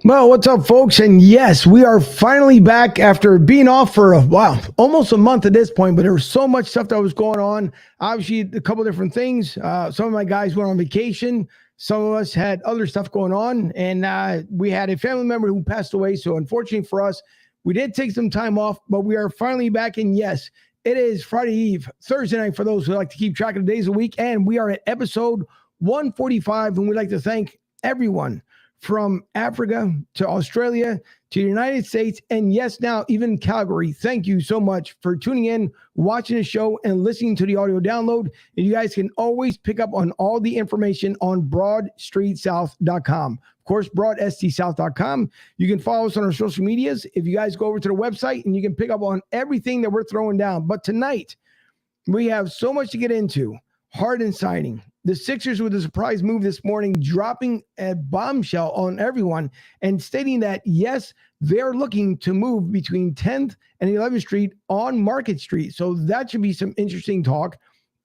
Well, what's up, folks? And yes, we are finally back after being off for almost a month at this point. But there was so much stuff that was going on. Obviously, a couple different things. Some of my guys went on vacation. Some of us had other stuff going on, and we had a family member who passed away. So, unfortunately for us, we did take some time off, but we are finally back. And yes, it is Friday Eve, Thursday night for those who like to keep track of the days of the week, and we are at episode 145, and we'd like to thank everyone from Africa to Australia to the United States, and yes, now even Calgary. Thank you so much for tuning in, watching the show, and listening to the audio download. And you guys can always pick up on all the information on broadstreetsouth.com. Of course, broadstsouth.com. You can follow us on our social medias. If you guys go over to the website, and you can pick up on everything that we're throwing down. But tonight, we have so much to get into. Harden signing. The Sixers with a surprise move this morning, dropping a bombshell on everyone and stating that, yes, they're looking to move between 10th and 11th Street on Market Street. So that should be some interesting talk.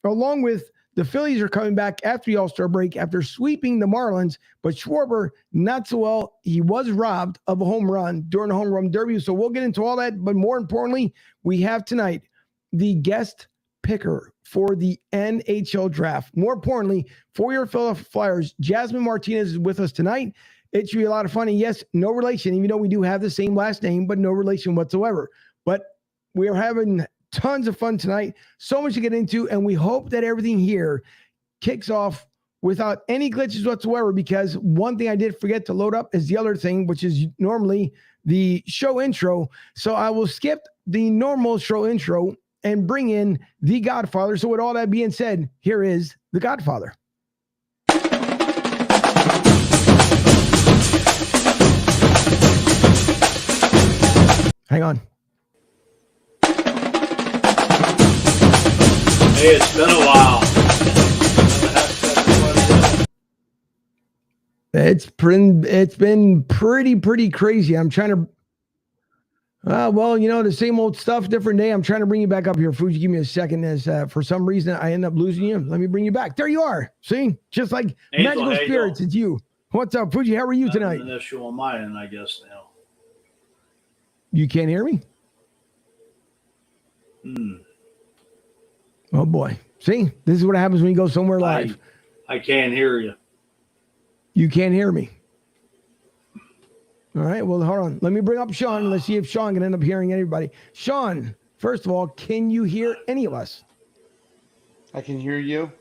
Along with the Phillies are coming back after the All-Star break after sweeping the Marlins, but Schwarber, not so well. He was robbed of a home run during the home run derby. So we'll get into all that. But more importantly, we have tonight the guest picker for the NHL draft. More importantly, for your Philadelphia Flyers, Jasmine Martinez is with us tonight. It should be a lot of fun. And yes, no relation, even though we do have the same last name, but no relation whatsoever. But we are having tons of fun tonight. So much to get into, and we hope that everything here kicks off without any glitches whatsoever, because one thing I did forget to load up is the other thing, which is normally the show intro. So I will skip the normal show intro and bring in the Godfather. So with all that being said, here is the Godfather. Hang on. Hey, it's been a while. It's been pretty crazy. I'm trying to well, you know, the same old stuff, different day. I'm trying to bring you back up here, Fuji. Give me a second. As for some reason, I end up losing you. Let me bring you back. There you are. See? Just like magical spirits, it's you. What's up, Fuji? How are you tonight? An issue on my end, I guess, now. You can't hear me? Oh, boy. See? This is what happens when you go somewhere live. I can't hear you. You can't hear me. All right, well, hold on. Let me bring up Sean, and let's see if Sean can end up hearing everybody. Sean, first of all, can you hear any of us? I can hear you.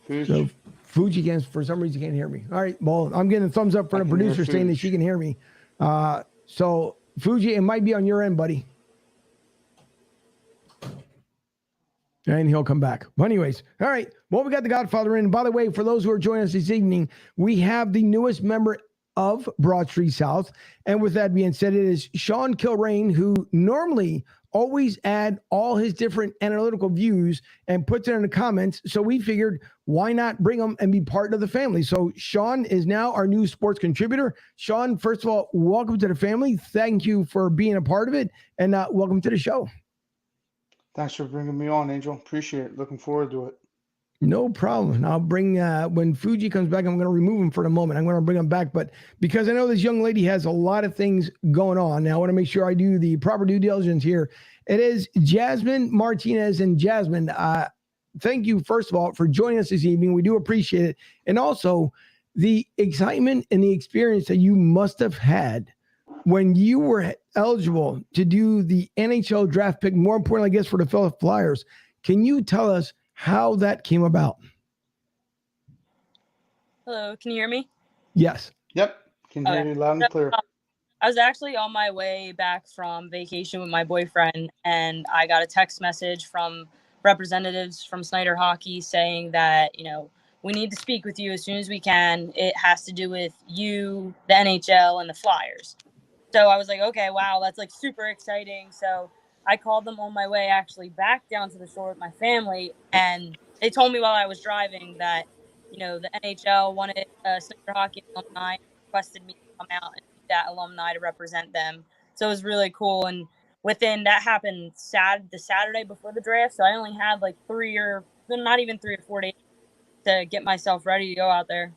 Fuji. So Fuji can, for some reason, can't hear me. All right, well, I'm getting a thumbs up from the producer saying that she can hear me. So, Fuji, it might be on your end, buddy. And he'll come back. But anyways, all right. Well, we got the Godfather in. And by the way, for those who are joining us this evening, we have the newest member of Broad Street South. And with that being said, it is Sean Kilrain, who normally always add all his different analytical views and puts it in the comments. So we figured, why not bring him and be part of the family? So Sean is now our new sports contributor. Sean, first of all, welcome to the family. Thank you for being a part of it. And welcome to the show. Thanks for bringing me on, Angel. Appreciate it. Looking forward to it. No problem. I'll bring, when Fuji comes back, I'm going to remove him for the moment. I'm going to bring him back. But because I know this young lady has a lot of things going on, now I want to make sure I do the proper due diligence here. It is Jasmine Martinez. And Jasmine, thank you, first of all, for joining us this evening. We do appreciate it. And also the excitement and the experience that you must have had when you were eligible to do the NHL draft pick, more importantly, I guess, for the Philadelphia Flyers. Can you tell us how that came about? Hello, can you hear me? Yes. Yep. Can hear you loud and clear. I was actually on my way back from vacation with my boyfriend, and I got a text message from representatives from Snyder Hockey saying that, you know, we need to speak with you as soon as we can. It has to do with you, the NHL, and the Flyers. So I was like, okay, wow, that's like super exciting. So I called them on my way actually back down to the shore with my family, and they told me while I was driving that, you know, the NHL wanted Snyder Hockey alumni, requested me to come out and be that alumni to represent them. So it was really cool. And within that happened the Saturday before the draft. So I only had like 3 or 4 days to get myself ready to go out there.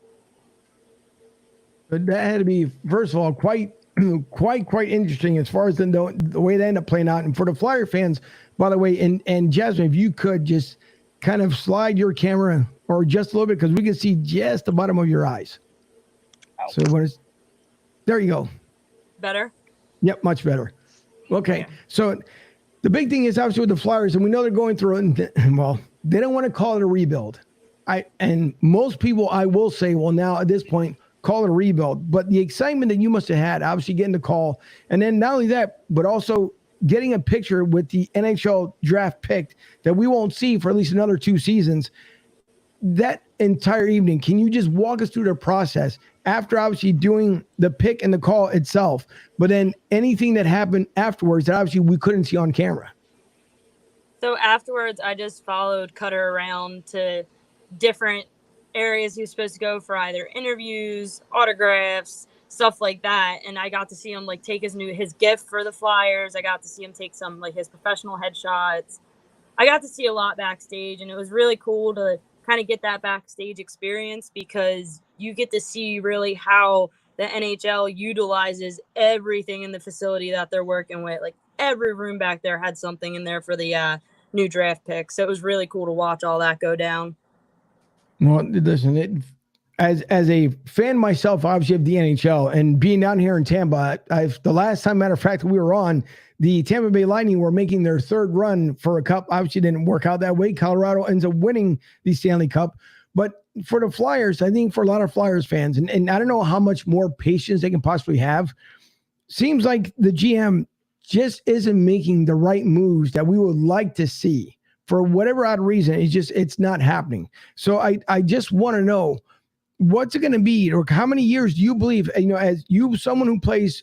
But that had to be, first of all, quite interesting as far as the way they end up playing out. And for the Flyer fans, by the way, and Jasmine, if you could just kind of slide your camera or just a little bit, because we can see just the bottom of your eyes. Oh. So what is there you go. Better? Yep, much better. Okay. So the big thing is obviously with the Flyers, and we know they're going through it, well, they don't want to call it a rebuild. And most people, I will say, well, now at this point, call it a rebuild. But the excitement that you must have had, obviously getting the call, and then not only that, but also getting a picture with the NHL draft pick that we won't see for at least another 2 seasons. That entire evening, can you just walk us through the process after obviously doing the pick and the call itself, but then anything that happened afterwards that obviously we couldn't see on camera? So afterwards, I just followed Cutter around to different areas he was supposed to go for either interviews, autographs, stuff like that. And I got to see him like take his gift for the Flyers. I got to see him take some like his professional headshots. I got to see a lot backstage, and it was really cool to kind of get that backstage experience because you get to see really how the NHL utilizes everything in the facility that they're working with. Like every room back there had something in there for the new draft pick. So it was really cool to watch all that go down. Well, listen, as a fan myself, obviously of the NHL, and being down here in Tampa, the last time, matter of fact, we were on, the Tampa Bay Lightning were making their 3rd run for a cup. Obviously, didn't work out that way. Colorado ends up winning the Stanley Cup. But for the Flyers, I think for a lot of Flyers fans, and I don't know how much more patience they can possibly have, seems like the GM just isn't making the right moves that we would like to see. For whatever odd reason, it's not happening. So I just want to know, what's it going to be, or how many years do you believe, as someone who plays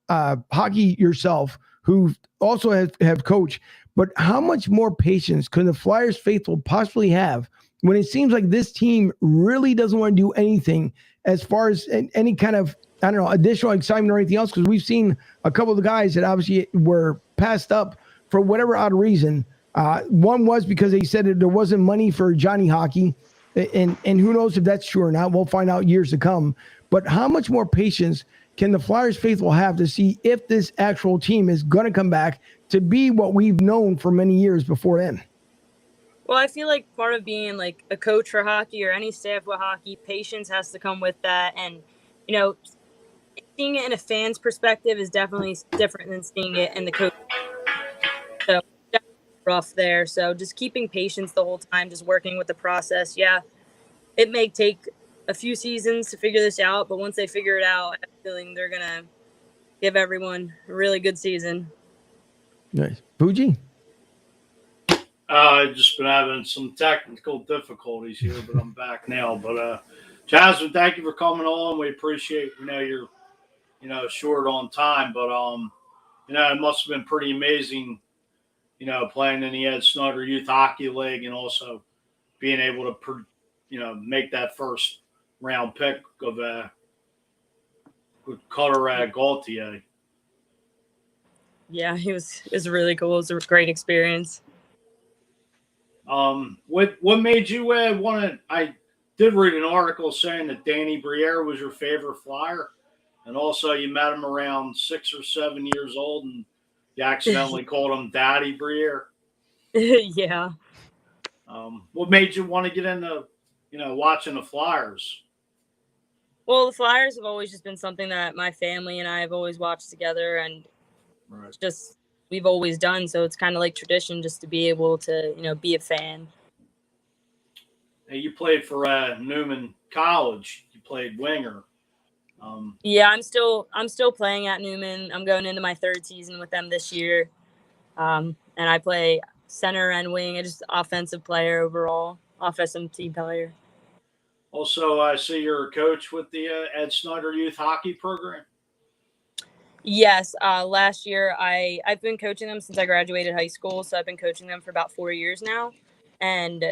hockey yourself, who also have coached, but how much more patience could the Flyers faithful possibly have when it seems like this team really doesn't want to do anything as far as any kind of, I don't know, additional excitement or anything else? Because we've seen a couple of the guys that obviously were passed up for whatever odd reason. One was because they said that there wasn't money for Johnny Hockey, and who knows if that's true or not. We'll find out years to come. But how much more patience can the Flyers faithful have to see if this actual team is going to come back to be what we've known for many years before then? Well, I feel like part of being like a coach for hockey or any staff with hockey, patience has to come with that. And, seeing it in a fan's perspective is definitely different than seeing it in the coach. So definitely rough there. So just keeping patience the whole time, just working with the process. Yeah, it may take a few seasons to figure this out, but once they figure it out, I have a feeling they're going to give everyone a really good season. Nice. Fuji? I've just been having some technical difficulties here, but I'm back now. But Jasmine, thank you for coming on. We appreciate. You're short on time, but it must have been pretty amazing. Playing in the Ed Snyder Youth Hockey League and also being able to make that first round pick of Colorado Gaultier. Yeah, it was really cool. It was a great experience. What made you want to? I did read an article saying that Danny Briere was your favorite Flyer, and also you met him around 6 or 7 years old, and you accidentally called him Daddy Briere. Yeah. What made you want to get into, watching the Flyers? Well, the Flyers have always just been something that my family and I have always watched together, and just we've always done. So it's kind of like tradition just to be able to, be a fan. Hey, you played for Newman College. You played winger. Yeah, I'm still playing at Newman. I'm going into my 3rd season with them this year, and I play center and wing. I'm just offensive player overall, offensive team player. Also, I see you're a coach with the Ed Snyder Youth Hockey Program. Yes, last year I've been coaching them since I graduated high school, so I've been coaching them for about 4 years now, and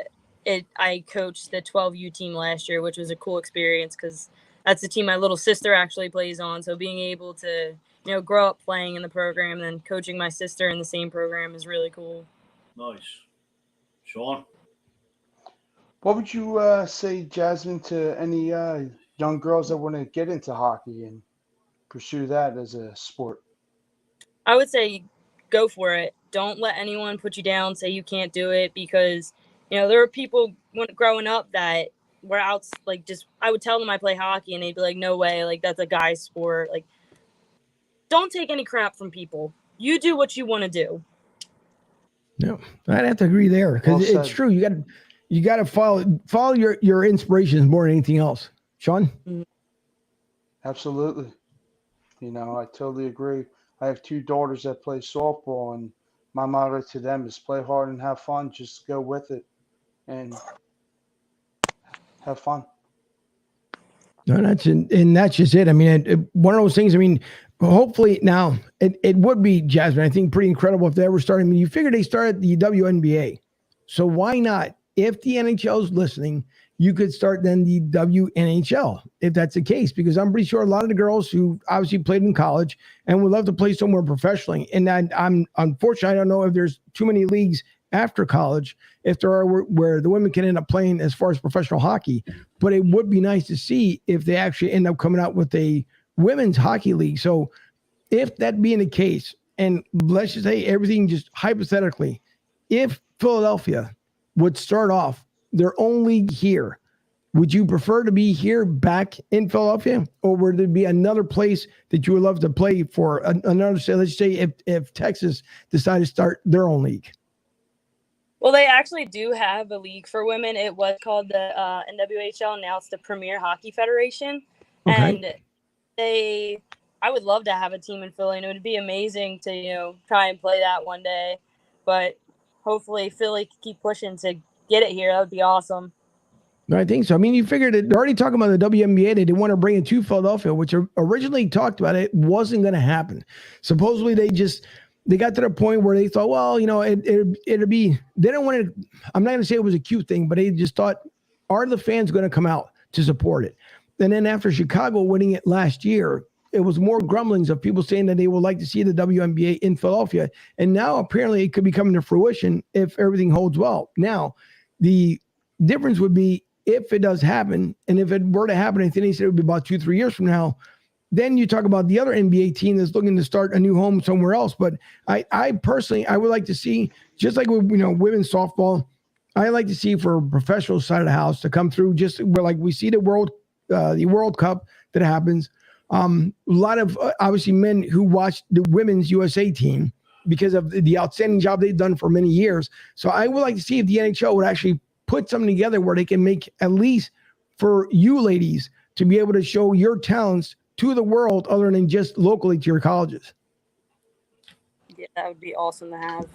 I coached the 12U team last year, which was a cool experience because that's the team my little sister actually plays on. So being able to grow up playing in the program and then coaching my sister in the same program is really cool. Nice. Sean? What would you say, Jasmine, to any young girls that want to get into hockey and pursue that as a sport? I would say go for it. Don't let anyone put you down, say you can't do it, because there were people growing up that were out, like, just, I would tell them I play hockey and they'd be like, no way, like, that's a guy's sport. Like, don't take any crap from people. You do what you want to do. No, I'd have to agree there, because it's true. You got to follow your inspirations more than anything else. Sean? Mm-hmm. Absolutely. I totally agree. I have 2 daughters that play softball, and my motto to them is play hard and have fun. Just go with it and have fun. No, that's just it. I mean, one of those things. I mean, hopefully now it would be, Jasmine, I think, pretty incredible if they ever started. I mean, you figure they started the WNBA, so why not? If the NHL is listening, you could start then the WNHL if that's the case, because I'm pretty sure a lot of the girls who obviously played in college and would love to play somewhere professionally. And I'm unfortunately, I don't know if there's too many leagues after college, if there are, where the women can end up playing as far as professional hockey. But it would be nice to see if they actually end up coming out with a women's hockey league. So if that being the case, and let's just say everything just hypothetically, if Philadelphia would start off their own league here, would you prefer to be here back in Philadelphia, or would there be another place that you would love to play for another, say, let's say if Texas decided to start their own league? Well, they actually do have a league for women. It was called the NWHL. Now it's the Premier Hockey Federation. Okay. And I would love to have a team in Philly, and it would be amazing to, try and play that one day. But hopefully Philly can keep pushing to get it here. That would be awesome. I think so. I mean, you figured they're already talking about the WNBA. They didn't want to bring it to Philadelphia, which originally talked about it wasn't going to happen. Supposedly they got to the point where they thought, well, it'd be, they don't want to, I'm not going to say it was a cute thing, but they just thought, are the fans going to come out to support it? And then after Chicago winning it last year, it was more grumblings of people saying that they would like to see the WNBA in Philadelphia. And now apparently it could be coming to fruition if everything holds well. Now, the difference would be if it does happen, and if it were to happen, I think they said it would be about 2-3 years from now, then you talk about the other NBA team that's looking to start a new home somewhere else. But I personally, I would like to see, just like with, women's softball, I like to see for a professional side of the house to come through, just where, like, we see the World Cup that happens. A lot of obviously men who watch the women's USA team because of the outstanding job they've done for many years. So I would like to see if the NHL would actually put something together where they can make, at least for you ladies, to be able to show your talents to the world other than just locally to your colleges. Yeah, that would be awesome to have.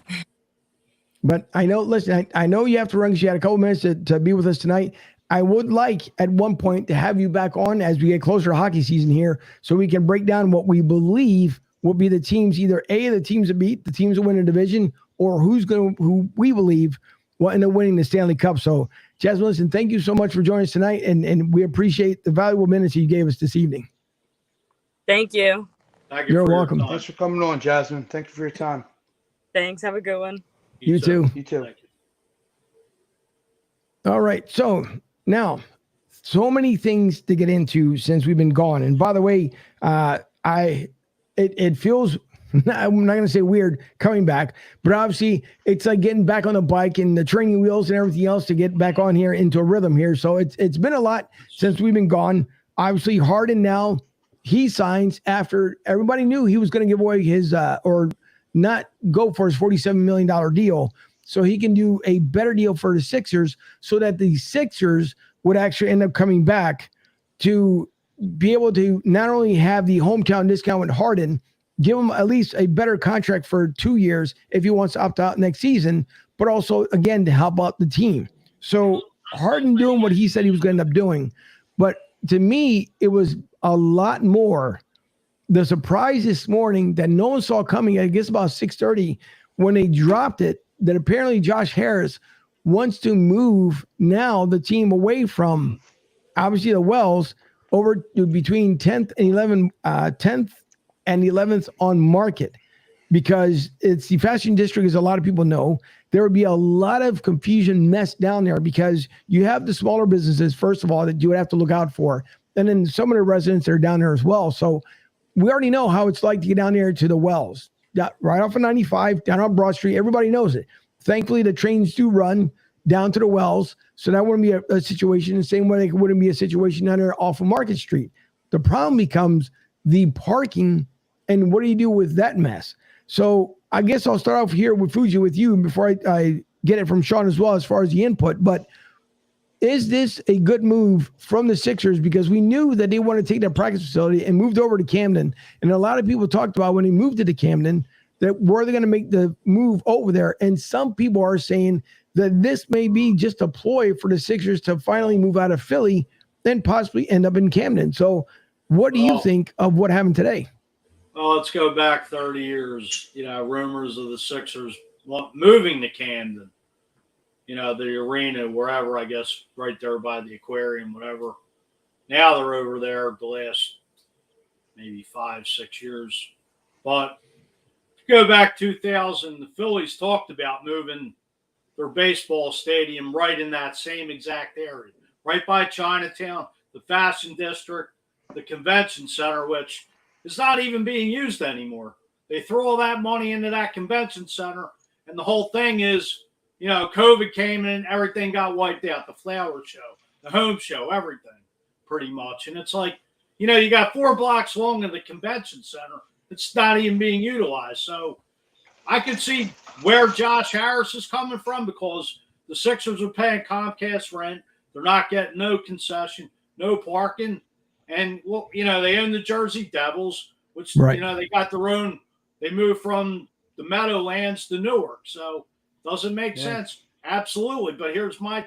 But I know, listen, I know you have to run because you had a couple minutes to be with us tonight. I would like at one point to have you back on as we get closer to hockey season here, so we can break down what we believe will be the teams, either the teams that beat the teams that win a division, or who we believe will end up winning the Stanley Cup. So, Jasmine, listen, thank you so much for joining us tonight, and we appreciate the valuable minutes you gave us this evening. Thank you. Thank you. You're welcome. Thanks for coming on, Jasmine. Thank you for your time. Thanks. Have a good one. You too. You too. Thank you. All right. So now, so many things to get into since we've been gone. And by the way, it feels, I'm not going to say weird coming back, but obviously it's like getting back on the bike and the training wheels and everything else to get back on here into a rhythm here. So it's been a lot since we've been gone. Obviously, Harden now, he signs after everybody knew he was going to give away his or not go for his $47 million deal, so he can do a better deal for the Sixers, so that the Sixers would actually end up coming back to be able to not only have the hometown discount with Harden, give him at least a better contract for 2 years if he wants to opt out next season, but also, again, to help out the team. So Harden doing what he said he was going to end up doing. But to me, it was a lot more the surprise this morning that no one saw coming, I guess about 6:30, when they dropped it, that apparently Josh Harris wants to move now the team away from obviously the Wells over to between 10th and 11th on Market, because it's the fashion district, as a lot of people know. There would be a lot of confusion mess down there because you have the smaller businesses, first of all, that you would have to look out for. and then some of the residents that are down there as well. So we already know how it's like to get down there to the wells. Right off of 95, down on Broad Street. Everybody knows it. Thankfully, the trains do run down to the wells, so that wouldn't be a situation the same way it wouldn't be a situation down there off of Market Street. The problem becomes the parking, and what do you do with that mess? So I guess I'll start off here with Fuji with you before I get it from Sean as well as far as the input. But is this a good move from the Sixers? Because we knew that they wanted to take that practice facility and moved over to Camden. And a lot of people talked about when they moved to Camden that were they going to make the move over there. And some people are saying that this may be just a ploy for the Sixers to finally move out of Philly and possibly end up in Camden. So what do you think of what happened today? Well, let's go back 30 years. Rumors of the Sixers moving to Camden. The arena, wherever, I guess, right there by the aquarium, whatever. Now they're over there the last maybe 5-6 years. But go back 2000, the Phillies talked about moving their baseball stadium right in that same exact area, right by Chinatown, the fashion district, the convention center, which is not even being used anymore. They throw all that money into that convention center, and the whole thing is, COVID came in, everything got wiped out. The flower show, the home show, everything, pretty much. And it's like, you got 4 blocks long in the convention center. It's not even being utilized. So I could see where Josh Harris is coming from, because the Sixers are paying Comcast rent. They're not getting no concession, no parking. And, they own the Jersey Devils, which, right. They got their own. They moved from the Meadowlands to Newark. So doesn't make sense. Absolutely. But here's my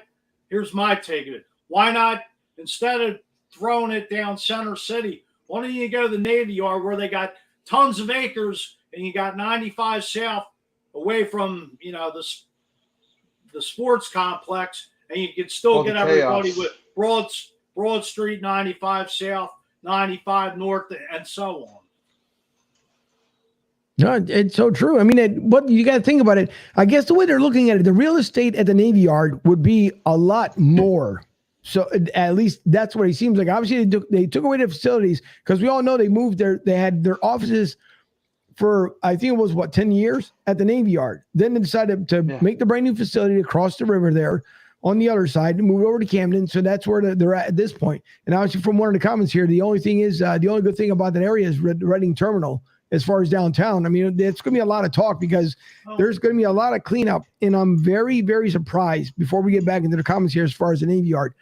take of it. Why not, instead of throwing it down Center City, why don't you go to the Navy Yard where they got tons of acres and you got 95 South away from, the sports complex, and you can still get everybody with Broad Street, 95 South, 95 North, and so on. No, it's so true. I mean, what you got to think about it. I guess the way they're looking at it, the real estate at the Navy Yard would be a lot more. So at least that's what it seems like. Obviously, they took away the facilities because we all know they moved they had their offices for, I think it was 10 years at the Navy Yard. Then they decided to make the brand new facility across the river there on the other side and move over to Camden. So that's where they're at this point. And obviously, from one of the comments here, the only good thing about that area is Reading Terminal. As far as downtown, I mean, it's going to be a lot of talk because there's going to be a lot of cleanup. And I'm very, very surprised, before we get back into the comments here as far as the Navy Yard,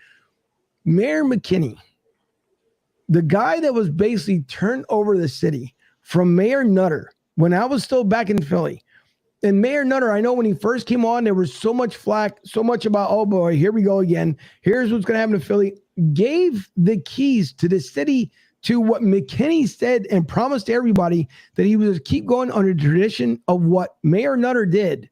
Mayor McKinney, the guy that was basically turned over the city from Mayor Nutter when I was still back in Philly. And Mayor Nutter, I know when he first came on, there was so much flack, so much about, oh boy, here we go again. Here's what's going to happen to Philly. Gave the keys to the city to what McKinney said and promised everybody that he would keep going under the tradition of what Mayor Nutter did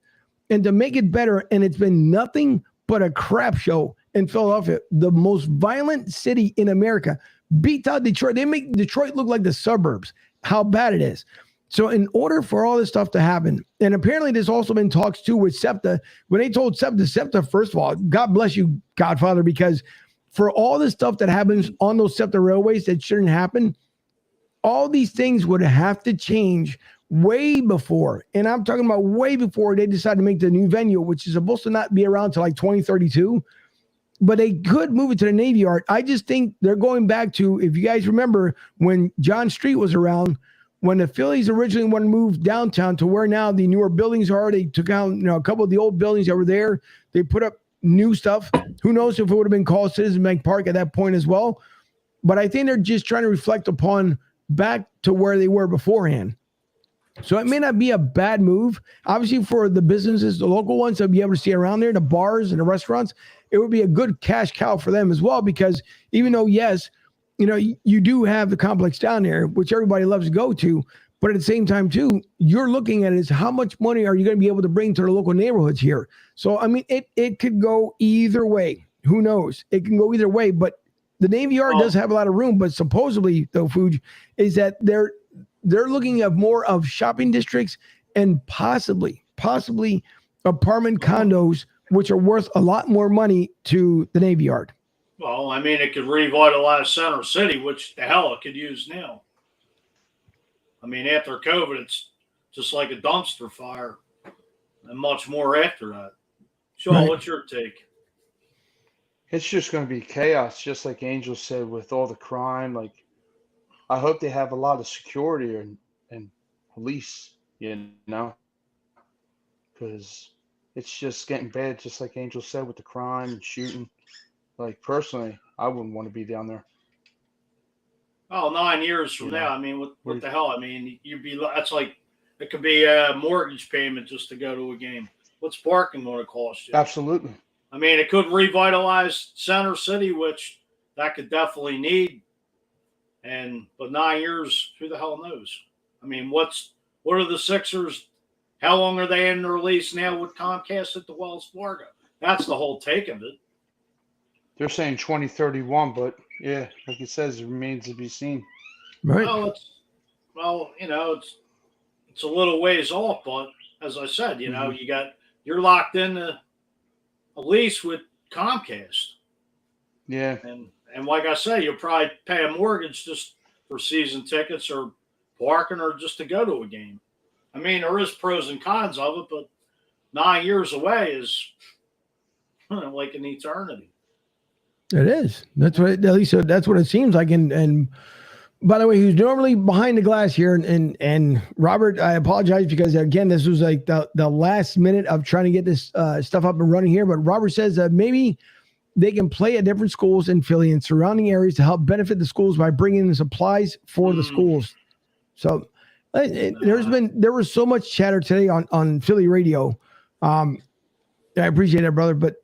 and to make it better. And it's been nothing but a crap show in Philadelphia, the most violent city in America. Beat out Detroit. They make Detroit look like the suburbs, how bad it is. So in order for all this stuff to happen, and apparently there's also been talks too with SEPTA. When they told SEPTA, first of all, God bless you, Godfather, because for all the stuff that happens on those SEPTA railways that shouldn't happen, all these things would have to change way before. And I'm talking about way before they decide to make the new venue, which is supposed to not be around till like 2032. But they could move it to the Navy Yard. I just think they're going back to, if you guys remember, when John Street was around, when the Phillies originally wanted to move downtown to where now the newer buildings are. They took out a couple of the old buildings that were there. They put up new stuff. Who knows if it would have been called Citizen Bank Park at that point as well. But I think they're just trying to reflect upon back to where they were beforehand. So it may not be a bad move. Obviously, for the businesses, the local ones that be able to see around there, the bars and the restaurants, it would be a good cash cow for them as well. Because even though, yes, you do have the complex down there, which everybody loves to go to, but at the same time, too, you're looking at it as how much money are you going to be able to bring to the local neighborhoods here? So, I mean, it could go either way. Who knows? It can go either way. But the Navy Yard does have a lot of room. But supposedly, though, Fuji, is that they're looking at more of shopping districts and possibly apartment condos, which are worth a lot more money to the Navy Yard. Well, I mean, it could revitalize Center City, which the hell it could use now. I mean, after COVID, it's just like a dumpster fire, and much more after that. Sean, Right. what's your take? It's just going to be chaos, just like Angel said, with all the crime. Like, I hope they have a lot of security and police, you know, because it's just getting bad, just like Angel said, with the crime and shooting. Like, personally, I wouldn't want to be down there. Oh, 9 years from You now, know, I mean, what Where- the hell? I mean, that's like, it could be a mortgage payment just to go to a game. What's parking going to cost you? absolutely. I mean, it could revitalize Center City, which that could definitely need. But 9 years, who the hell knows? I mean, what are the Sixers? How long are they in their lease now with Comcast at the Wells Fargo? That's the whole take of it. They're saying 2031, but yeah, like it says, it remains to be seen. Right. Well, it's a little ways off, but as I said, you're locked in a lease with Comcast. Yeah. And like I say, you'll probably pay a mortgage just for season tickets or parking or just to go to a game. I mean, there is pros and cons of it, but 9 years away is like an eternity. It is. That's what, at least that's what it seems like. And by the way, who's normally behind the glass here, and Robert, I apologize because again, this was like the last minute of trying to get this stuff up and running here. But Robert says that maybe they can play at different schools in Philly and surrounding areas to help benefit the schools by bringing in supplies for the schools. So there was so much chatter today on Philly radio. I appreciate that, brother, but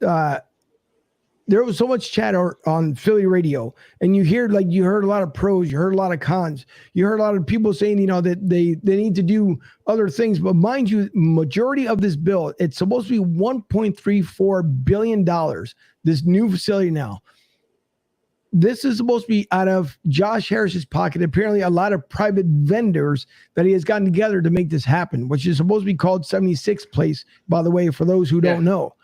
there was so much chatter on Philly radio, and you heard a lot of pros, you heard a lot of cons, you heard a lot of people saying, that they need to do other things. But mind you, majority of this bill, it's supposed to be $1.34 billion. This new facility now. This is supposed to be out of Josh Harris's pocket. Apparently, a lot of private vendors that he has gotten together to make this happen, which is supposed to be called 76 Place, by the way, for those who don't know.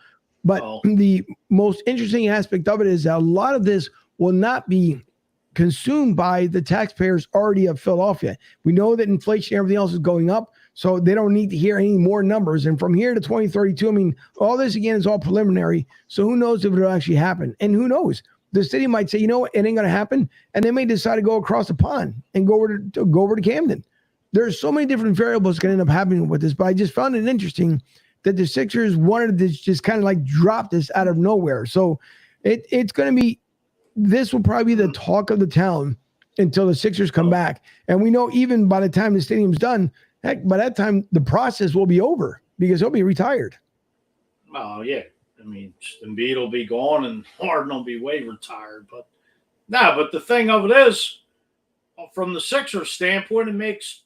But the most interesting aspect of it is that a lot of this will not be consumed by the taxpayers already of Philadelphia. We know that inflation and everything else is going up, so they don't need to hear any more numbers. And from here to 2032, I mean, all this, again, is all preliminary. So who knows if it'll actually happen? And who knows? The city might say, what, it ain't going to happen. And they may decide to go across the pond and go over to Camden. There's so many different variables going to end up happening with this. But I just found it interesting that the Sixers wanted to just kind of like drop this out of nowhere. So it's going to be, this will probably be the talk of the town until the Sixers come back. And we know even by the time the stadium's done, heck, by that time, the process will be over because he'll be retired. Oh, yeah. I mean, Embiid will be gone and Harden will be way retired. But the thing of it is, from the Sixers standpoint, it makes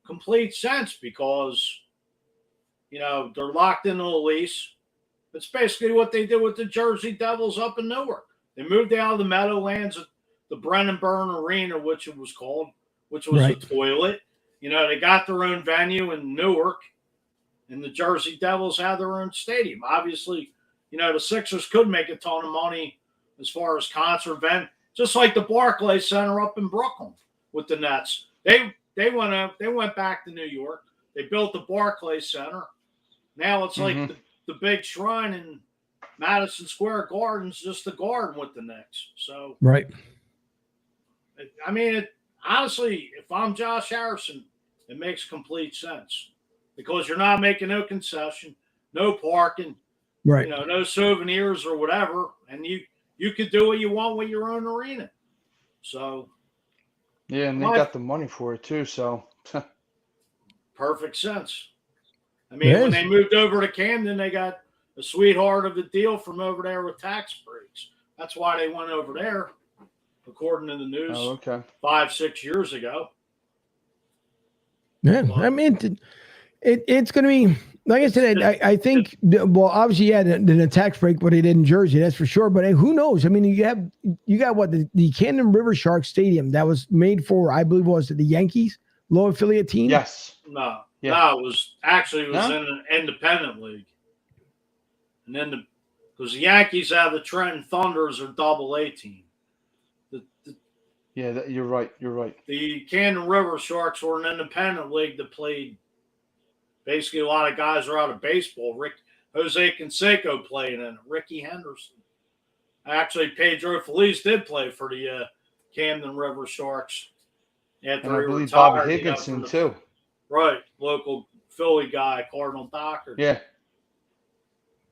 complete sense because, they're locked into a lease. It's basically what they did with the Jersey Devils up in Newark. They moved out of the Meadowlands, the Brennan Byrne Arena, which it was called, which was a toilet. They got their own venue in Newark, and the Jersey Devils had their own stadium. Obviously, the Sixers could make a ton of money as far as concert event, just like the Barclays Center up in Brooklyn with the Nets. They went back to New York. They built the Barclays Center. Now it's like the big shrine in Madison Square Garden's just a garden with the Knicks. So, right. Honestly, if I'm Josh Harrison, it makes complete sense because you're not making no concession, no parking, right? No souvenirs or whatever, and you could do what you want with your own arena. So, yeah, and they got the money for it too. So, perfect sense. I mean, when they moved over to Camden, they got a sweetheart of a deal from over there with tax breaks. That's why they went over there, according to the news 5-6 years ago. Yeah, I mean, it's going to be, like I said, I think, well, obviously, the tax break, what they did in Jersey, that's for sure. But who knows? I mean, you got what, the Camden River Sharks Stadium that was made for, I believe, was it the Yankees, low affiliate team? Yes. No, it was in an independent league. And then because the Yankees have the Trenton Thunders or Double-A team. Yeah, you're right. You're right. The Camden River Sharks were an independent league that played basically a lot of guys are out of baseball. Jose Canseco played in it. Ricky Henderson. Actually, Pedro Feliz did play for the Camden River Sharks after And I he believe retired. Bobby Higginson too. Right, local Philly guy, Cardinal Dockers. Yeah.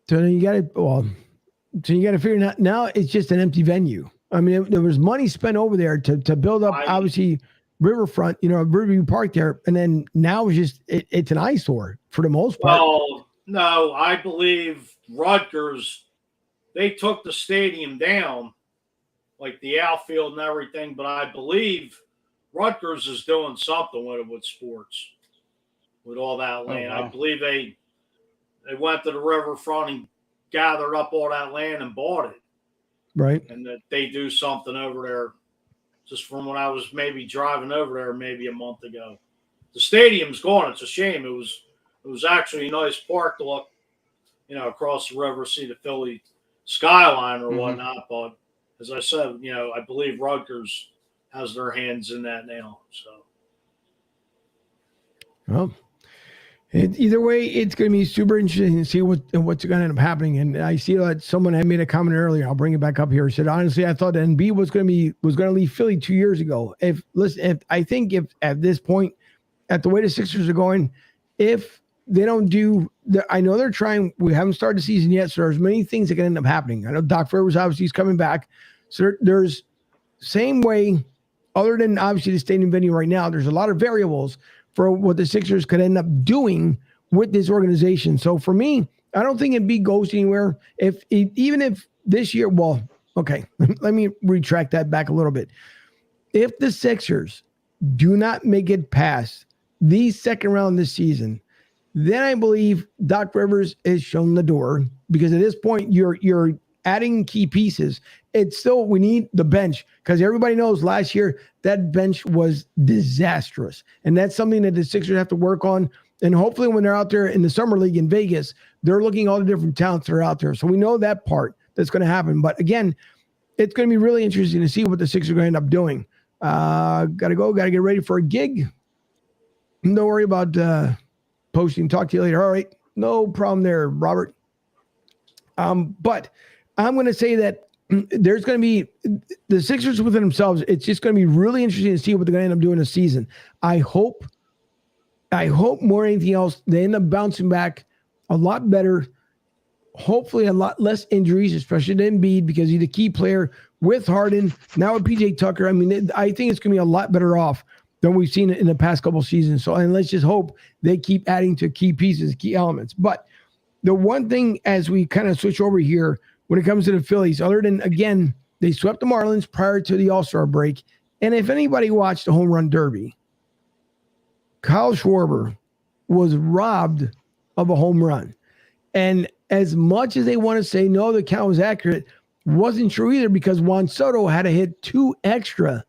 So you got to figure out now it's just an empty venue. I mean, there was money spent over there to build up, obviously, Riverfront, Riverview Park there. And then now it's an eyesore for the most part. Well, no, I believe Rutgers, they took the stadium down, like the outfield and everything, but I believe Rutgers is doing something with it with sports, with all that land. Oh, wow. I believe they went to the riverfront and gathered up all that land and bought it. Right. And that they do something over there, just from when I was maybe driving over there maybe a month ago. The stadium's gone. It's a shame. It was actually a nice park to look, across the river, see the Philly skyline or whatnot. But as I said, I believe Rutgers has their hands in that now. So, well, either way, it's going to be super interesting to see what's going to end up happening. And I see that someone had made a comment earlier. I'll bring it back up here. Said honestly, I thought NB was going to leave Philly 2 years ago. If at this point, at the way the Sixers are going, if they don't do, I know they're trying. We haven't started the season yet, so there's many things that can end up happening. I know Doc Rivers obviously is coming back, so there's same way. Other than obviously the stadium venue right now, there's a lot of variables for what the Sixers could end up doing with this organization. So for me, I don't think Embiid goes anywhere. Even if this year, well, okay, let me retract that back a little bit. If the Sixers do not make it past the second round this season, then I believe Doc Rivers is shown the door, because at this point you're adding key pieces. It's still, we need the bench, because everybody knows last year that bench was disastrous. And that's something that the Sixers have to work on. And hopefully when they're out there in the summer league in Vegas, they're looking at all the different talents that are out there. So we know that part that's going to happen. But again, it's going to be really interesting to see what the Sixers are going to end up doing. Got to get ready for a gig. Don't worry about posting. Talk to you later. All right. No problem there, Robert. But I'm going to say that there's going to be the Sixers within themselves. It's just going to be really interesting to see what they're going to end up doing this season. I hope more than anything else, they end up bouncing back a lot better. Hopefully a lot less injuries, especially to Embiid, because he's a key player with Harden. Now with PJ Tucker, I mean, I think it's going to be a lot better off than we've seen in the past couple of seasons. So, and let's just hope they keep adding to key pieces, key elements. But the one thing, as we kind of switch over here, when it comes to the Phillies, other than, again, they swept the Marlins prior to the All-Star break. And if anybody watched the Home Run Derby, Kyle Schwarber was robbed of a home run. And as much as they want to say, no, the count was accurate, wasn't true either, because Juan Soto had to hit 2 extra.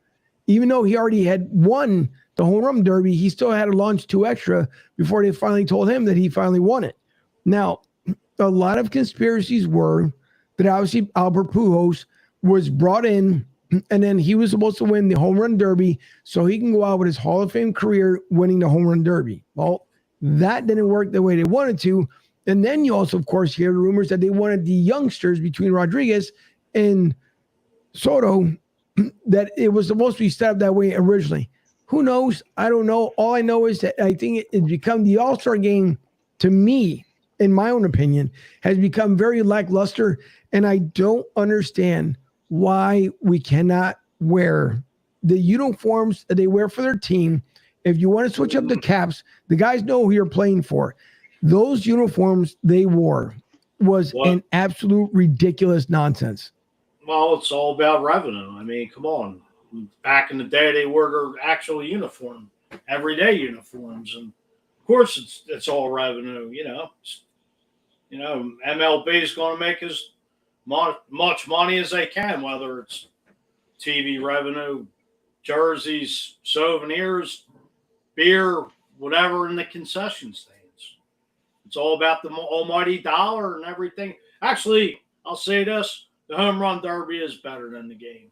Even though he already had won the Home Run Derby, he still had to launch 2 extra before they finally told him that he finally won it. Now, a lot of conspiracies were that obviously Albert Pujols was brought in, and then he was supposed to win the Home Run Derby so he can go out with his Hall of Fame career winning the Home Run Derby. Well, that didn't work the way they wanted to. And then you also, of course, hear rumors that they wanted the youngsters between Rodriguez and Soto, that it was supposed to be set up that way originally. Who knows? I don't know. All I know is that I think it's become the All-Star game, to me, in my own opinion, has become very lackluster. And I don't understand why we cannot wear the uniforms that they wear for their team. If you want to switch up the caps, the guys know who you're playing for. Those uniforms they wore was an absolute ridiculous nonsense. Well, it's all about revenue. I mean, come on. Back in the day, they wore their actual uniform, everyday uniforms. And, of course, it's all revenue, MLB is going to make as much money as they can, whether it's TV revenue, jerseys, souvenirs, beer, whatever in the concession stands. It's all about the almighty dollar and everything. Actually, I'll say this: the home run derby is better than the game.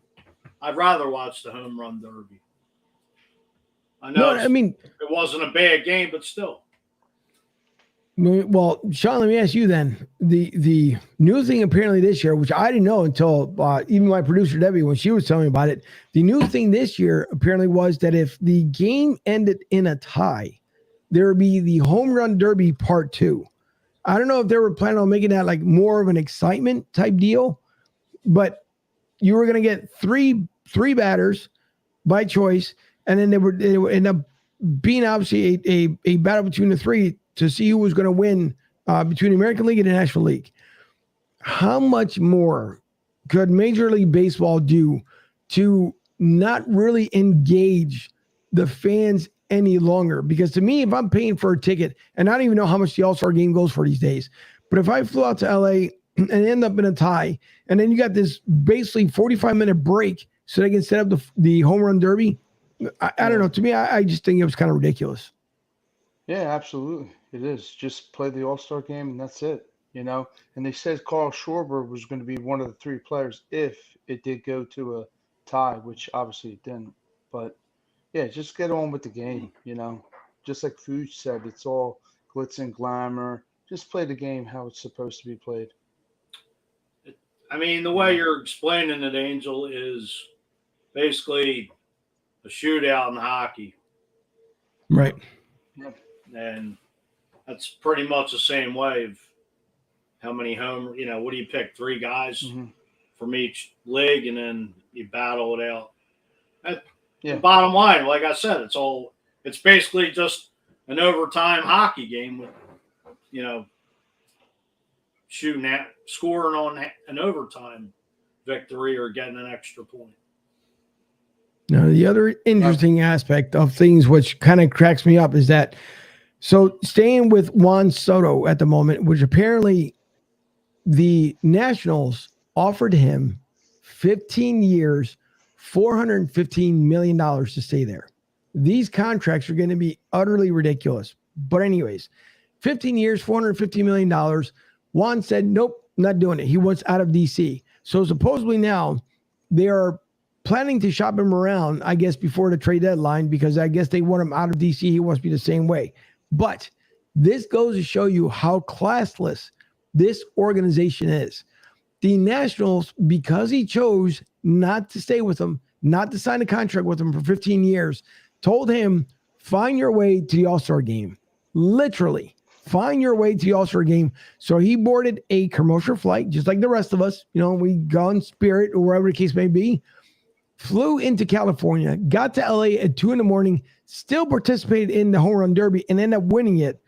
I'd rather watch the home run derby. I No, know I mean, it wasn't a bad game, but still. well, Sean, let me ask you then. The new thing apparently this year, which I didn't know until even my producer Debbie, when she was telling me about it, the new thing this year apparently was that if the game ended in a tie, there would be the home run derby part 2. I don't know if they were planning on making that like more of an excitement type deal, but you were going to get three batters by choice, and then it would end up being obviously a battle between the three to see who was going to win between the American League and the National League. How much more could Major League Baseball do to not really engage the fans any longer? Because to me, if I'm paying for a ticket, and I don't even know how much the All-Star game goes for these days, but if I flew out to LA and end up in a tie, and then you got this basically 45-minute break so they can set up the home run derby, I don't know. To me, I just think it was kind of ridiculous. Yeah, absolutely. It is. Just play the All-Star game and that's it, you know. And they said Carl Schwarber was going to be one of the 3 players if it did go to a tie, which obviously it didn't. But yeah, just get on with the game, you know. Just like Fuge said, it's all glitz and glamour. Just play the game how it's supposed to be played. I mean, the way you're explaining it, Angel, is basically a shootout in hockey. Right. And that's pretty much the same way of how many home, what do you pick? 3 guys from each league, and then you battle it out. The bottom line, like I said, it's basically just an overtime hockey game with, shooting at, scoring on an overtime victory or getting an extra point. Now, the other interesting aspect of things, which kind of cracks me up, is that so staying with Juan Soto at the moment, which apparently the Nationals offered him 15 years, $415 million to stay there. These contracts are going to be utterly ridiculous. But anyways, 15 years, $450 million. Juan said, nope, not doing it. He wants out of DC. So supposedly now they are planning to shop him around, I guess, before the trade deadline, because I guess they want him out of DC. He wants to be the same way. But this goes to show you how classless this organization is. The Nationals, because he chose not to stay with them, not to sign a contract with them for 15 years, told him, find your way to the All-Star game. Literally, find your way to the All-Star game. So he boarded a commercial flight, just like the rest of us. We go in Spirit or wherever the case may be. Flew into California, got to LA at 2 a.m, still participated in the home run derby and ended up winning it.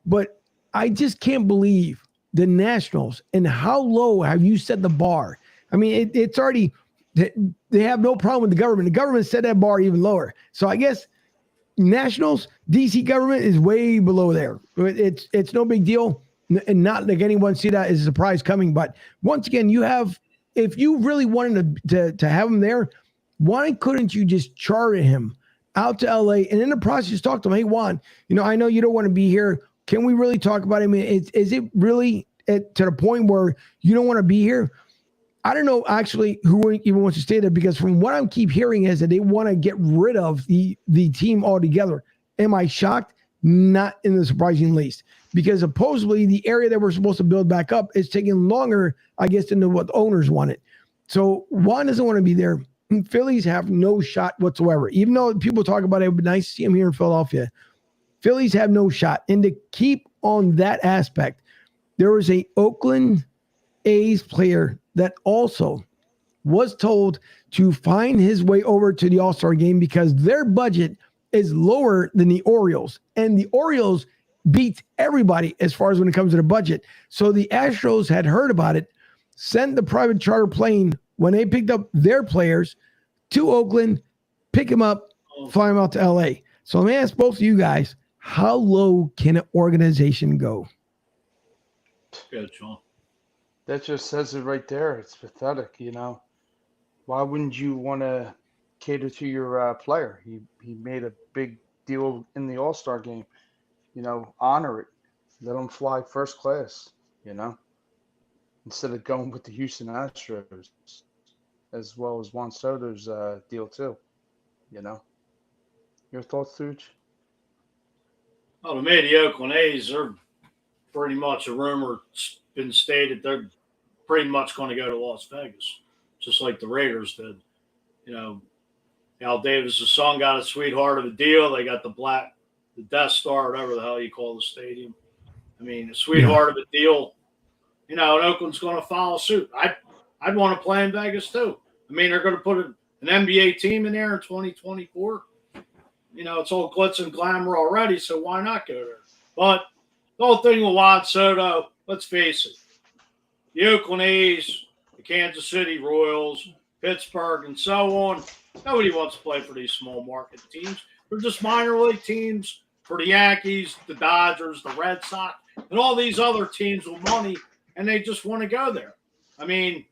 But I just can't believe the Nationals and how low have you set the bar? I mean, it's already, they have no problem with the government. The government set that bar even lower. So I guess Nationals, DC government is way below there. It's no big deal. And not like anyone see that as a surprise coming. But once again, if you really wanted to have him there, why couldn't you just charter him out to LA and in the process talk to him? Hey, Juan, I know you don't want to be here. Can we really talk about it? I mean, is it really to the point where you don't want to be here? I don't know actually who even wants to stay there, because from what I keep hearing is that they want to get rid of the team altogether. Am I shocked? Not in the surprising least, because supposedly the area that we're supposed to build back up is taking longer, I guess, than what the owners wanted. So Juan doesn't want to be there. Phillies have no shot whatsoever. Even though people talk about it would be nice to see him here in Philadelphia, Phillies have no shot. And to keep on that aspect, there was a Oakland A's player that also was told to find his way over to the All-Star game because their budget is lower than the Orioles. And the Orioles beat everybody as far as when it comes to the budget. So the Astros had heard about it, sent the private charter plane when they picked up their players to Oakland, pick them up, fly them out to LA. So let me ask both of you guys, how low can an organization go? Good, Sean. That just says it right there. It's pathetic, Why wouldn't you want to cater to your player? He made a big deal in the All-Star game. Honor it. Let him fly first class, instead of going with the Houston Astros, as well as Juan Soto's deal too. You know, your thoughts, Such? Well, to me, the Oakland A's are pretty much a rumor. It's been stated they're pretty much going to go to Las Vegas, just like the Raiders did. You know, Al Davis' son got a sweetheart of a deal. They got the Death Star, whatever the hell you call the stadium. I mean, a sweetheart of a deal. You know, and Oakland's going to follow suit. I'd want to play in Vegas too. I mean, they're going to put an NBA team in there in 2024. You know, it's all glitz and glamour already, so why not go there? But the whole thing with Juan Soto, let's face it, the Oakland A's, the Kansas City Royals, Pittsburgh, and so on, nobody wants to play for these small market teams. They're just minor league teams for the Yankees, the Dodgers, the Red Sox, and all these other teams with money, and they just want to go there. I mean,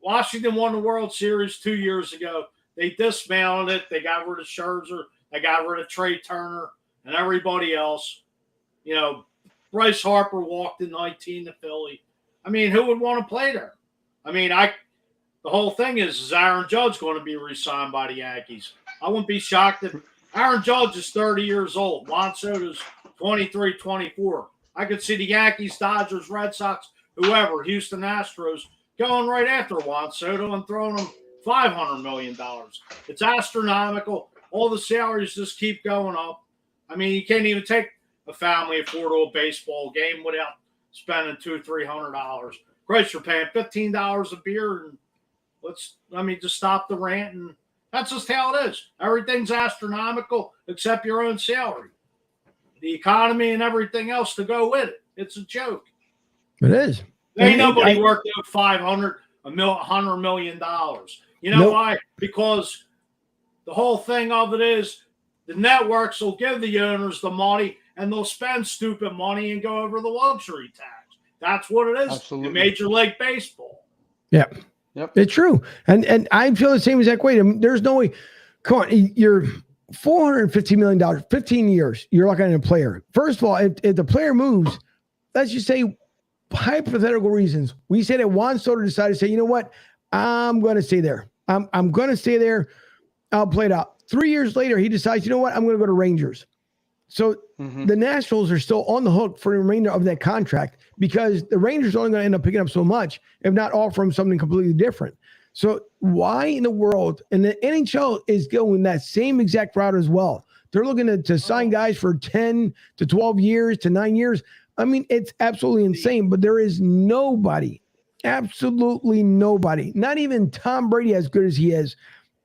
Washington won the World Series 2 years ago. They dismantled it. They got rid of Scherzer. They got rid of Trey Turner and everybody else. You know, Bryce Harper walked in 19 to Philly. I mean, who would want to play there? I mean, the whole thing is Aaron Judge going to be re-signed by the Yankees? I wouldn't be shocked if Aaron Judge is 30 years old. Juan Soto's 23, 24. I could see the Yankees, Dodgers, Red Sox, whoever, Houston Astros, going right after Juan Soto and throwing him $500 million. It's astronomical. All the salaries just keep going up. I mean, you can't even take a family of four to a baseball game without spending $200-300. Christ, you're paying $15 a beer, and just stop the rant, and that's just how it is. Everything's astronomical except your own salary, the economy, and everything else to go with it. It's a joke. It is. Ain't nobody worked out $100 million. You know why? Because the whole thing of it is the networks will give the owners the money, and they'll spend stupid money and go over the luxury tax. That's what it is. Absolutely. In Major League Baseball. Yeah. Yep. It's true. And I feel the same exact way. I mean, there's no way. Come on, you're $450 million, 15 years. You're looking at a player. First of all, if the player moves, let's just say hypothetical reasons. We say that Juan Soto decided to say, you know what? I'm going to stay there. I'm going to stay there. I'll play it out. 3 years later, he decides, you know what? I'm going to go to Rangers. So the Nationals are still on the hook for the remainder of that contract because the Rangers are only going to end up picking up so much, if not offer him something completely different. So why in the world? And the NHL is going that same exact route as well. They're looking to sign guys for 10 to 12 years to 9 years. I mean, it's absolutely insane, but there is nobody, absolutely nobody, not even Tom Brady, as good as he is,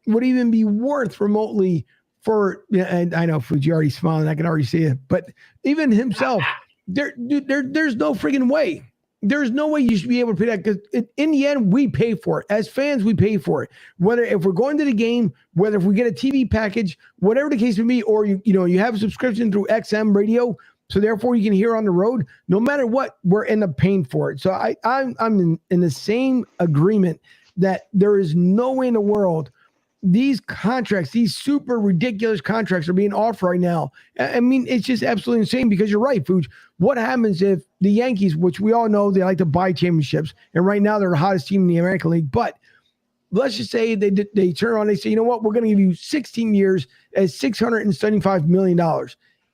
would even be worth remotely for, and I know Fuji already smiling, I can already see it, but even himself, there's no friggin' way. There's no way you should be able to pay that, because in the end, we pay for it. As fans, we pay for it. Whether if we're going to the game, whether if we get a TV package, whatever the case may be, or you have a subscription through XM radio, so therefore you can hear on the road. No matter what, we're end up paying for it. So I'm in the same agreement that there is no way in the world these contracts, these super ridiculous contracts are being offered right now. I mean, it's just absolutely insane, because you're right, Fuj. What happens if the Yankees, which we all know they like to buy championships, and right now they're the hottest team in the American League, but let's just say they turn around, they say, you know what, we're going to give you 16 years at $675 million.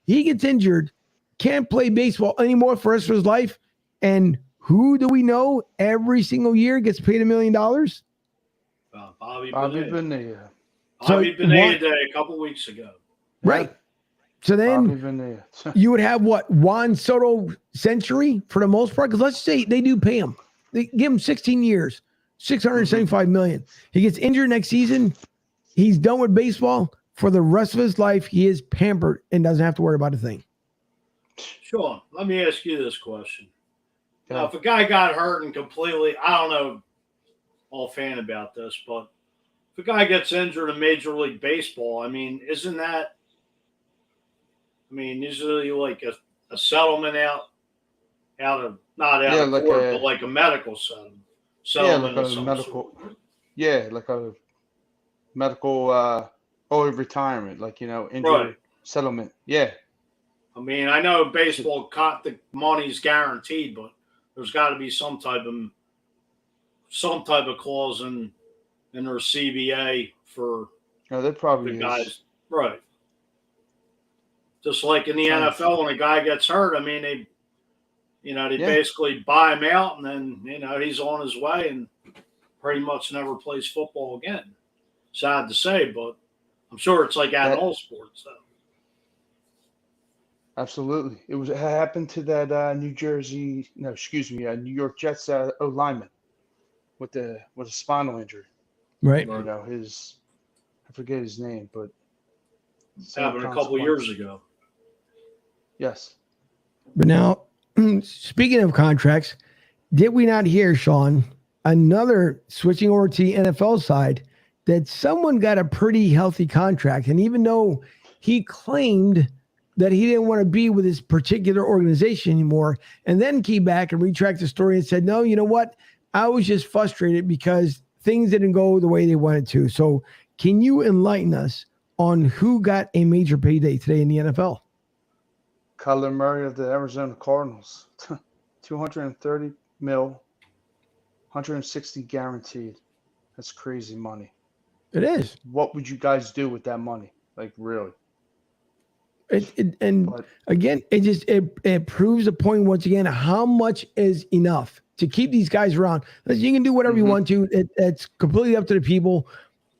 He gets injured, can't play baseball anymore for the rest of his life, and who do we know every single year gets paid $1 million? Bobby Bonilla. Bobby Bonilla Day a couple weeks ago. Right. Yeah. So then you would have what, Juan Soto century for the most part? Because let's say they do pay him. They give him 16 years, $675 million. He gets injured next season. He's done with baseball for the rest of his life. He is pampered and doesn't have to worry about a thing. Sean, let me ask you this question. Yeah. Now, if a guy got hurt and completely, I don't know all fan about this, but if a guy gets injured in Major League Baseball, I mean, isn't that, usually like a settlement out of, not out of like court, but like a medical settlement. Settlement like a medical, like a medical early retirement, like, injury settlement. Yeah. I mean, I know baseball, the money's guaranteed, but there's got to be some type of some type of clause in their CBA for No, there probably the guys. is. Right. Just like in the Trying to NFL, when a guy gets hurt, I mean, they Yeah. basically buy him out, and then, he's on his way and pretty much never plays football again. Sad to say, but I'm sure it's like that in all sports, though. Absolutely. It happened to that New York Jets O lineman with a spinal injury. Right. You know, I forget his name, but It happened a couple years ago. Yes. But now, speaking of contracts, did we not hear, Sean, another switching over to the NFL side, that someone got a pretty healthy contract? And even though he claimed that he didn't want to be with this particular organization anymore, and then came back and retracted the story and said, no, you know what? I was just frustrated because things didn't go the way they wanted to. So can you enlighten us on who got a major payday today in the NFL? Kyler Murray of the Arizona Cardinals. $230 million, 160 guaranteed. That's crazy money. It is. What would you guys do with that money? Like, really? Again, it proves a point once again how much is enough to keep these guys around. Listen, you can do whatever you want to. It's completely up to the people.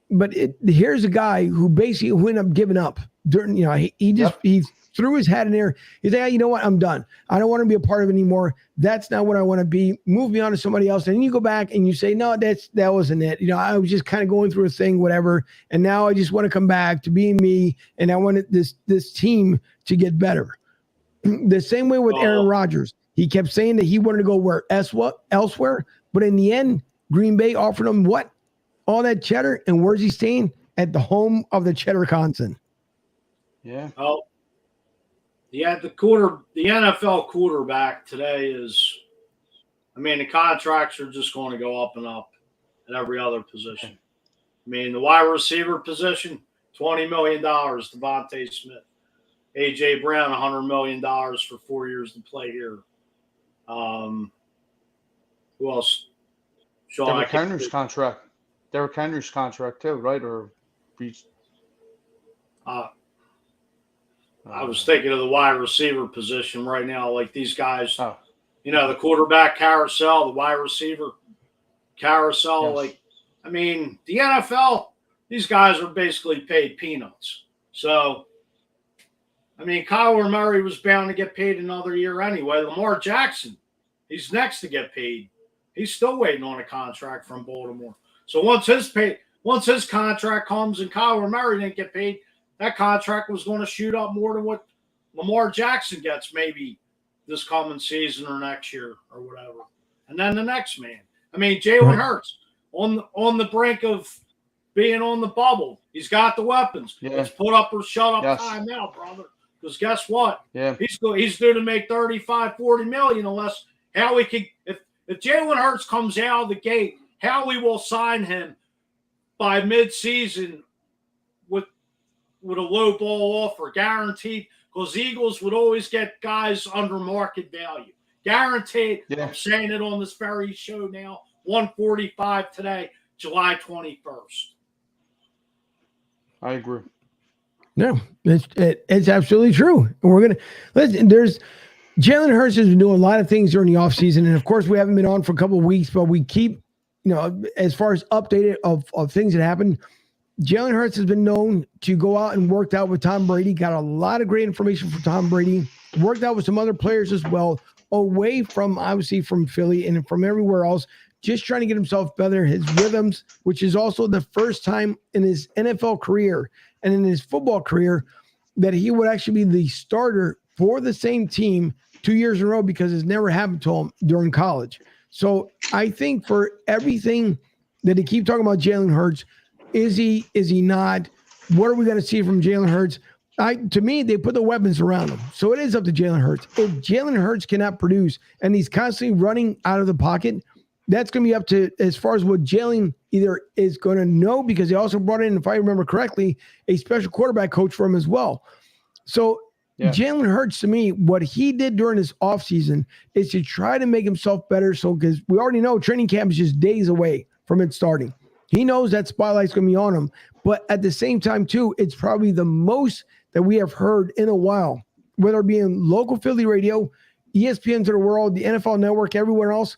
But here's a guy who basically ended up giving up. During, he threw his hat in there. He's like, you know what? I'm done. I don't want to be a part of it anymore. That's not what I want to be. Move me on to somebody else. And then you go back and you say, no, that wasn't it. I was just kind of going through a thing, whatever. And now I just want to come back to being me. And I wanted this team to get better. The same way with Aaron Rodgers. He kept saying that he wanted to go elsewhere. But in the end, Green Bay offered him what? All that cheddar. And where's he staying? At the home of the cheddar Wisconsin. Yeah. Oh, yeah. The NFL quarterback today is, the contracts are just going to go up and up at every other position. The wide receiver position, $20 million, Devontae Smith. A.J. Brown, $100 million for 4 years to play here. Who else? Sean, Derrick Henry's contract. Derrick Henry's contract too, right? Or I was thinking of the wide receiver position right now. Like these guys, the quarterback carousel, the wide receiver carousel. Yes. The NFL, these guys are basically paid peanuts. So, Kyler Murray was bound to get paid another year anyway. Lamar Jackson, he's next to get paid. He's still waiting on a contract from Baltimore. So once his contract comes and Kyler Murray didn't get paid, that contract was going to shoot up more than what Lamar Jackson gets maybe this coming season or next year or whatever. And then the next man. Jalen Hurts on the brink of being on the bubble. He's got the weapons. Yeah. Let's put up or shut up time now, brother. Because guess what? Yeah. He's due to make $35-40 million unless Howie can – if Jalen Hurts comes out of the gate, Howie will sign him by midseason with a low ball offer, guaranteed, because the Eagles would always get guys under market value. Guaranteed. Yeah. I'm saying it on this very show now, 145 today, July 21st. I agree. No, it's absolutely true. And we're going to listen. Jalen Hurts has been doing a lot of things during the offseason. And of course, we haven't been on for a couple of weeks, but we keep, as far as updated of things that happened. Jalen Hurts has been known to go out and worked out with Tom Brady, got a lot of great information from Tom Brady, worked out with some other players as well, away from, obviously, from Philly and from everywhere else, just trying to get himself better, his rhythms, which is also the first time in his NFL career and in his football career that he would actually be the starter for the same team 2 years in a row, because it's never happened to him during college. So I think for everything that they keep talking about Jalen Hurts, is he not? What are we going to see from Jalen Hurts? To me, they put the weapons around him. So it is up to Jalen Hurts. If Jalen Hurts cannot produce and he's constantly running out of the pocket, that's going to be up to, as far as what Jalen either is going to know, because they also brought in, if I remember correctly, a special quarterback coach for him as well. So Yeah. Jalen Hurts, to me, what he did during his offseason is to try to make himself better. So, because we already know training camp is just days away from it starting. He knows that spotlight's going to be on him. But at the same time, too, it's probably the most that we have heard in a while, whether it be in local Philly radio, ESPN to the world, the NFL Network, everywhere else.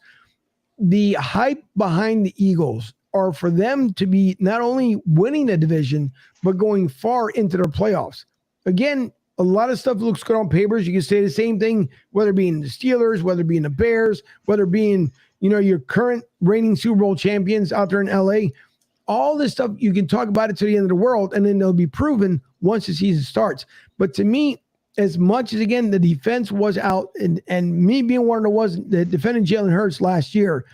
The hype behind the Eagles are for them to be not only winning the division, but going far into their playoffs. Again, a lot of stuff looks good on papers. You can say the same thing, whether it be in the Steelers, whether it be in the Bears, whether it be in, your current reigning Super Bowl champions out there in LA. All this stuff, you can talk about it to the end of the world, and then they'll be proven once the season starts. But to me, as much as, again, the defense was out, and me being one of the ones that defended Jalen Hurts last year,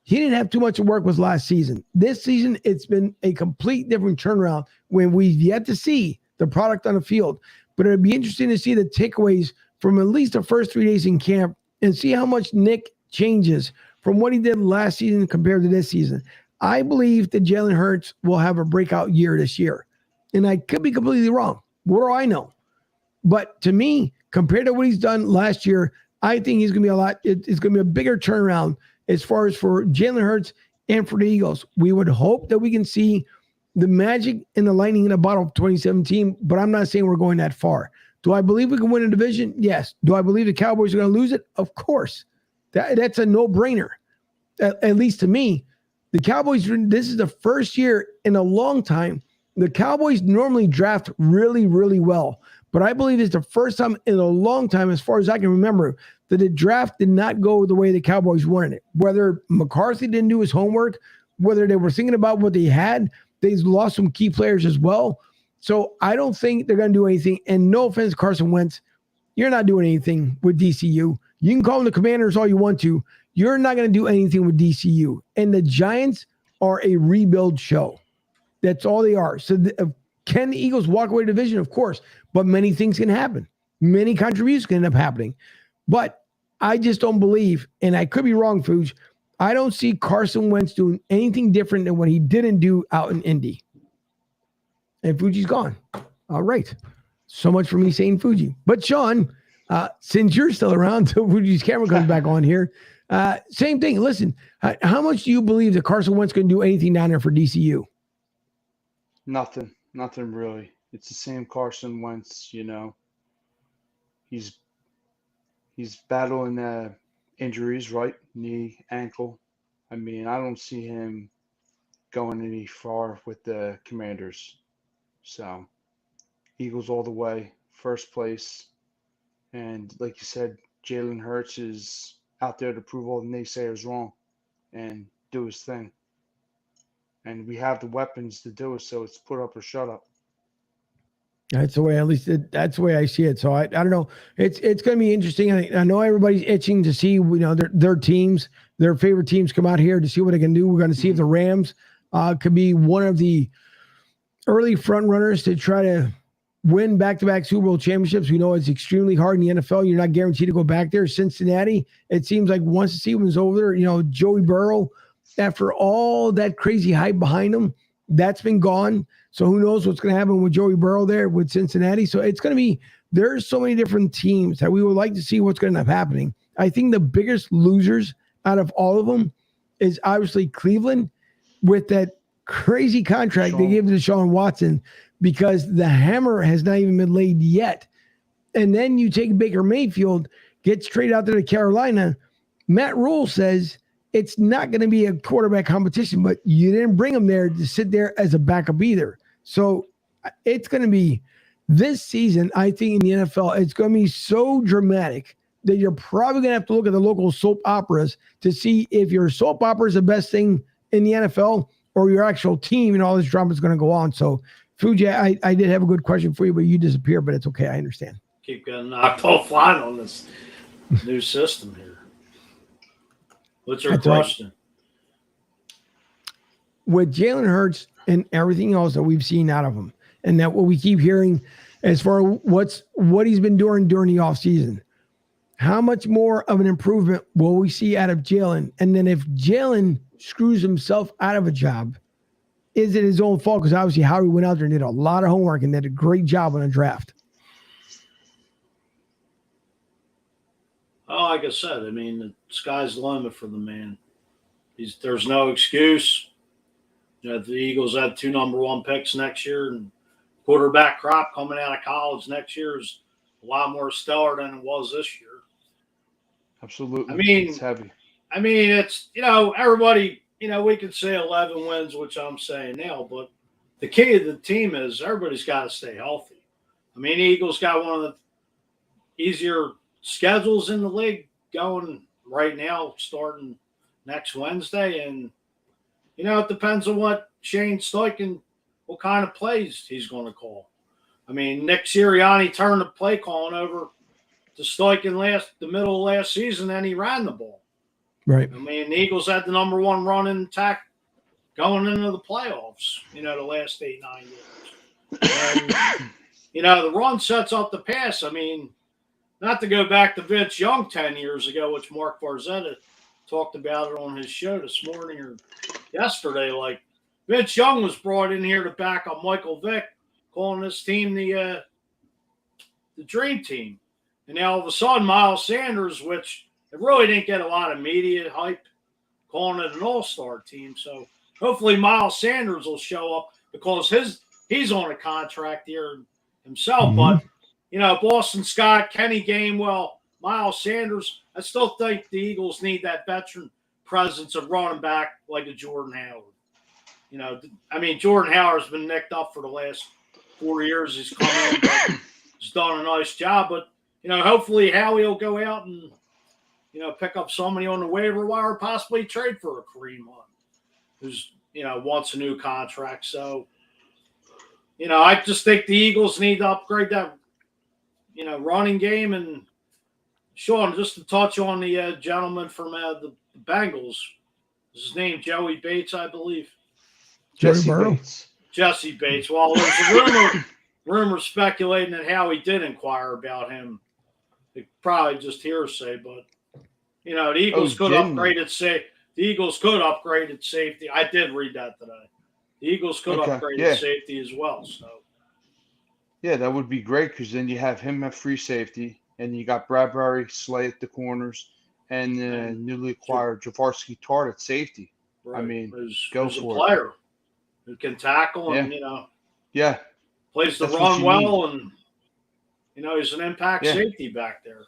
he didn't have too much to work with last season. This season, it's been a complete different turnaround when we've yet to see the product on the field. But it'd be interesting to see the takeaways from at least the first 3 days in camp and see how much Nick changes from what he did last season compared to this season. I believe that Jalen Hurts will have a breakout year this year. And I could be completely wrong. What do I know? But to me, compared to what he's done last year, I think he's going to be it's going to be a bigger turnaround as far as for Jalen Hurts and for the Eagles. We would hope that we can see the magic and the lightning in a bottle of 2017, but I'm not saying we're going that far. Do I believe we can win a division? Yes. Do I believe the Cowboys are going to lose it? Of course. That's a no-brainer, at least to me. The Cowboys, this is the first year in a long time. The Cowboys normally draft really, really well, but I believe it's the first time in a long time, as far as I can remember, that the draft did not go the way the Cowboys wanted it. Whether McCarthy didn't do his homework, whether they were thinking about what they had, they lost some key players as well. So I don't think they're going to do anything. And no offense, Carson Wentz, you're not doing anything with DCU. You can call them the Commanders all you want to. You're not going to do anything with DCU. And the Giants are a rebuild show. That's all they are. So can the Eagles walk away division? Of course. But many things can happen. Many contributions can end up happening. But I just don't believe, and I could be wrong, Fuge, I don't see Carson Wentz doing anything different than what he didn't do out in Indy. And Fuji's gone. All right. So much for me saying Fuji. But Sean, since you're still around till Fuji's camera comes back on here, same thing. Listen, how much do you believe that Carson Wentz can do anything down there for DCU? Nothing really. It's the same Carson Wentz, He's battling injuries, right? Knee, ankle. I mean, I don't see him going any far with the Commanders. So, Eagles all the way, first place. And like you said, Jalen Hurts is out there to prove all the naysayers wrong and do his thing. And we have the weapons to do it, so it's put up or shut up. That's the way, at least that's the way I see it. So I don't know. It's going to be interesting. I know everybody's itching to see, their teams, their favorite teams come out here to see what they can do. We're going to see if the Rams could be one of the early front runners to try to win back-to-back Super Bowl championships. We know it's extremely hard in the NFL. You're not guaranteed to go back there. Cincinnati, it seems like once the season was over there, Joey Burrow, after all that crazy hype behind him, that's been gone. So who knows what's going to happen with Joey Burrow there with Cincinnati. So it's going to be, there's so many different teams that we would like to see what's going to end up happening. I think the biggest losers out of all of them is obviously Cleveland with that crazy contract they gave to Deshaun Watson, because the hammer has not even been laid yet. And then you take Baker Mayfield, get straight out there to Carolina. Matt Rule says it's not going to be a quarterback competition, but you didn't bring him there to sit there as a backup either. So it's going to be this season, I think in the NFL, it's going to be so dramatic that you're probably going to have to look at the local soap operas to see if your soap opera is the best thing in the NFL or your actual team, and all this drama is going to go on. So, Fuji, I did have a good question for you, but you disappeared, but it's okay. I understand. Keep getting knocked offline on this new system here. What's your question? With Jalen Hurts and everything else that we've seen out of him, and that what we keep hearing as far as what he's been doing during the offseason, how much more of an improvement will we see out of Jalen? And then if Jalen screws himself out of a job, is it his own fault? Because obviously Howie went out there and did a lot of homework and did a great job on a draft. Oh, like I said, I mean, the sky's the limit for the man. There's no excuse. You know, the Eagles have 2 number 1 picks next year, and quarterback crop coming out of college next year is a lot more stellar than it was this year. Absolutely. I mean, it's heavy. It's, everybody, we can say 11 wins, which I'm saying now, but the key of the team is everybody's got to stay healthy. I mean, the Eagles got one of the easier schedules in the league going right now, starting next Wednesday. And, it depends on what Shane Steichen, what kind of plays he's going to call. I mean, Nick Sirianni turned the play calling over to Steichen the middle of last season, and he ran the ball. Right. I mean, the Eagles had the number 1 running attack going into the playoffs, the last 8-9 years. And, the run sets up the pass. I mean, not to go back to Vince Young 10 years ago, which Mark Barzetta talked about it on his show this morning or yesterday. Like, Vince Young was brought in here to back up Michael Vick, calling this team the dream team. And now all of a sudden, Miles Sanders, which it really didn't get a lot of media hype, calling it an all-star team. So hopefully Miles Sanders will show up because he's on a contract here himself. Mm-hmm. But, Boston Scott, Kenny Gainwell, Miles Sanders, I still think the Eagles need that veteran presence of running back like a Jordan Howard. Jordan Howard's been nicked up for the last 4 years. He's come in, but he's done a nice job. But, hopefully Howie will go out and, pick up somebody on the waiver wire, possibly trade for a Kareem Hunt, who's, wants a new contract. So, I just think the Eagles need to upgrade that, running game. And Sean, just to touch on the gentleman from the Bengals, is his name Joey Bates, I believe. Jesse Bates. Jesse Bates. Well, there's a rumor speculating that Howie did inquire about him. It probably just hearsay, but the Eagles could upgrade its safety. The Eagles could upgrade its safety. I did read that today. The Eagles could upgrade its safety as well. So, yeah, that would be great because then you have him at free safety, and you got Bradbury, Slay at the corners, and newly acquired Javarsky Tart at safety. Right. I mean, who's for a player who can tackle and plays the run well, and he's an impact safety back there.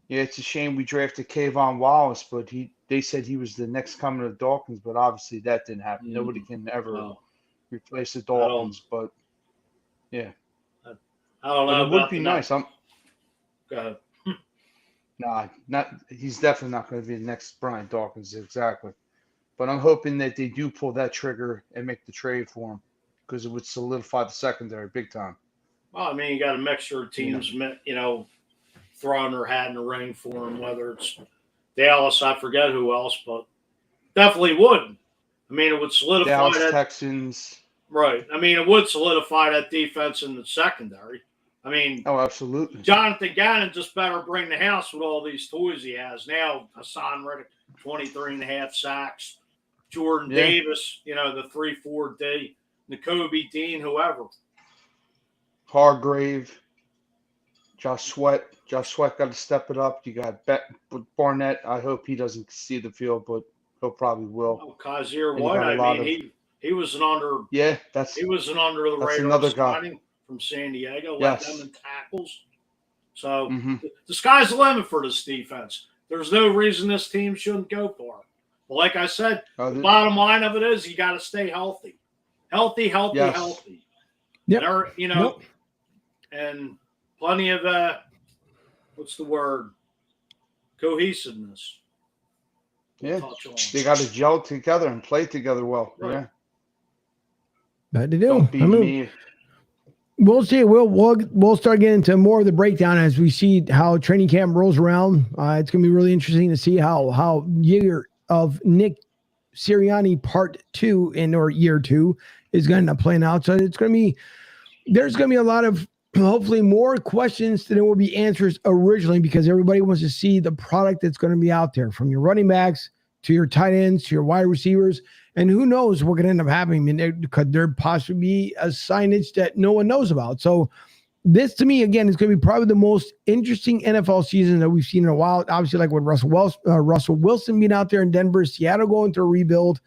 Yeah, it's a shame we drafted Kayvon Wallace, but they said he was the next coming of the Dolphins, but obviously that didn't happen. Nobody can ever replace the Dolphins, but yeah. I don't know. It would be nice. Go ahead. He's definitely not going to be the next Brian Dawkins, exactly. But I'm hoping that they do pull that trigger and make the trade for him because it would solidify the secondary big time. Well, you got a mixture of teams, throwing their hat in the ring for him, whether it's Dallas, I forget who else, but definitely would. It would solidify Dallas, that. Texans. Right. It would solidify that defense in the secondary. Oh, absolutely. Jonathan Gannon just better bring the house with all these toys he has. Now, Hassan Reddick, 23.5 sacks. Jordan Davis, the 3-4 D. N'Kobe Dean, whoever. Hargrave. Josh Sweat. Josh Sweat got to step it up. You got Barnett. I hope he doesn't see the field, but he'll probably will. Oh, Kaiser White. He was an under. Yeah, he was an under the radar signing from San Diego. Led them in tackles. So the sky's the limit for this defense. There's no reason this team shouldn't go far. But like I said, the bottom line of it is you got to stay healthy, healthy. Yep. And plenty of what's the word? Cohesiveness. Yeah, they got to gel together and play together well. Right. Yeah, that they do. Don't beat me. We'll see. We'll start getting into more of the breakdown as we see how training camp rolls around. It's going to be really interesting to see how year of Nick Sirianni part 2 or year 2 is going to play out. So there's going to be a lot of hopefully more questions than there will be answers originally because everybody wants to see the product that's going to be out there from your running backs to your tight ends to your wide receivers. And who knows what could end up happening? Could there possibly be a signage that no one knows about? So this to me, again, is going to be probably the most interesting NFL season that we've seen in a while. Obviously, like with Russell Wilson being out there in Denver, Seattle going through a rebuild.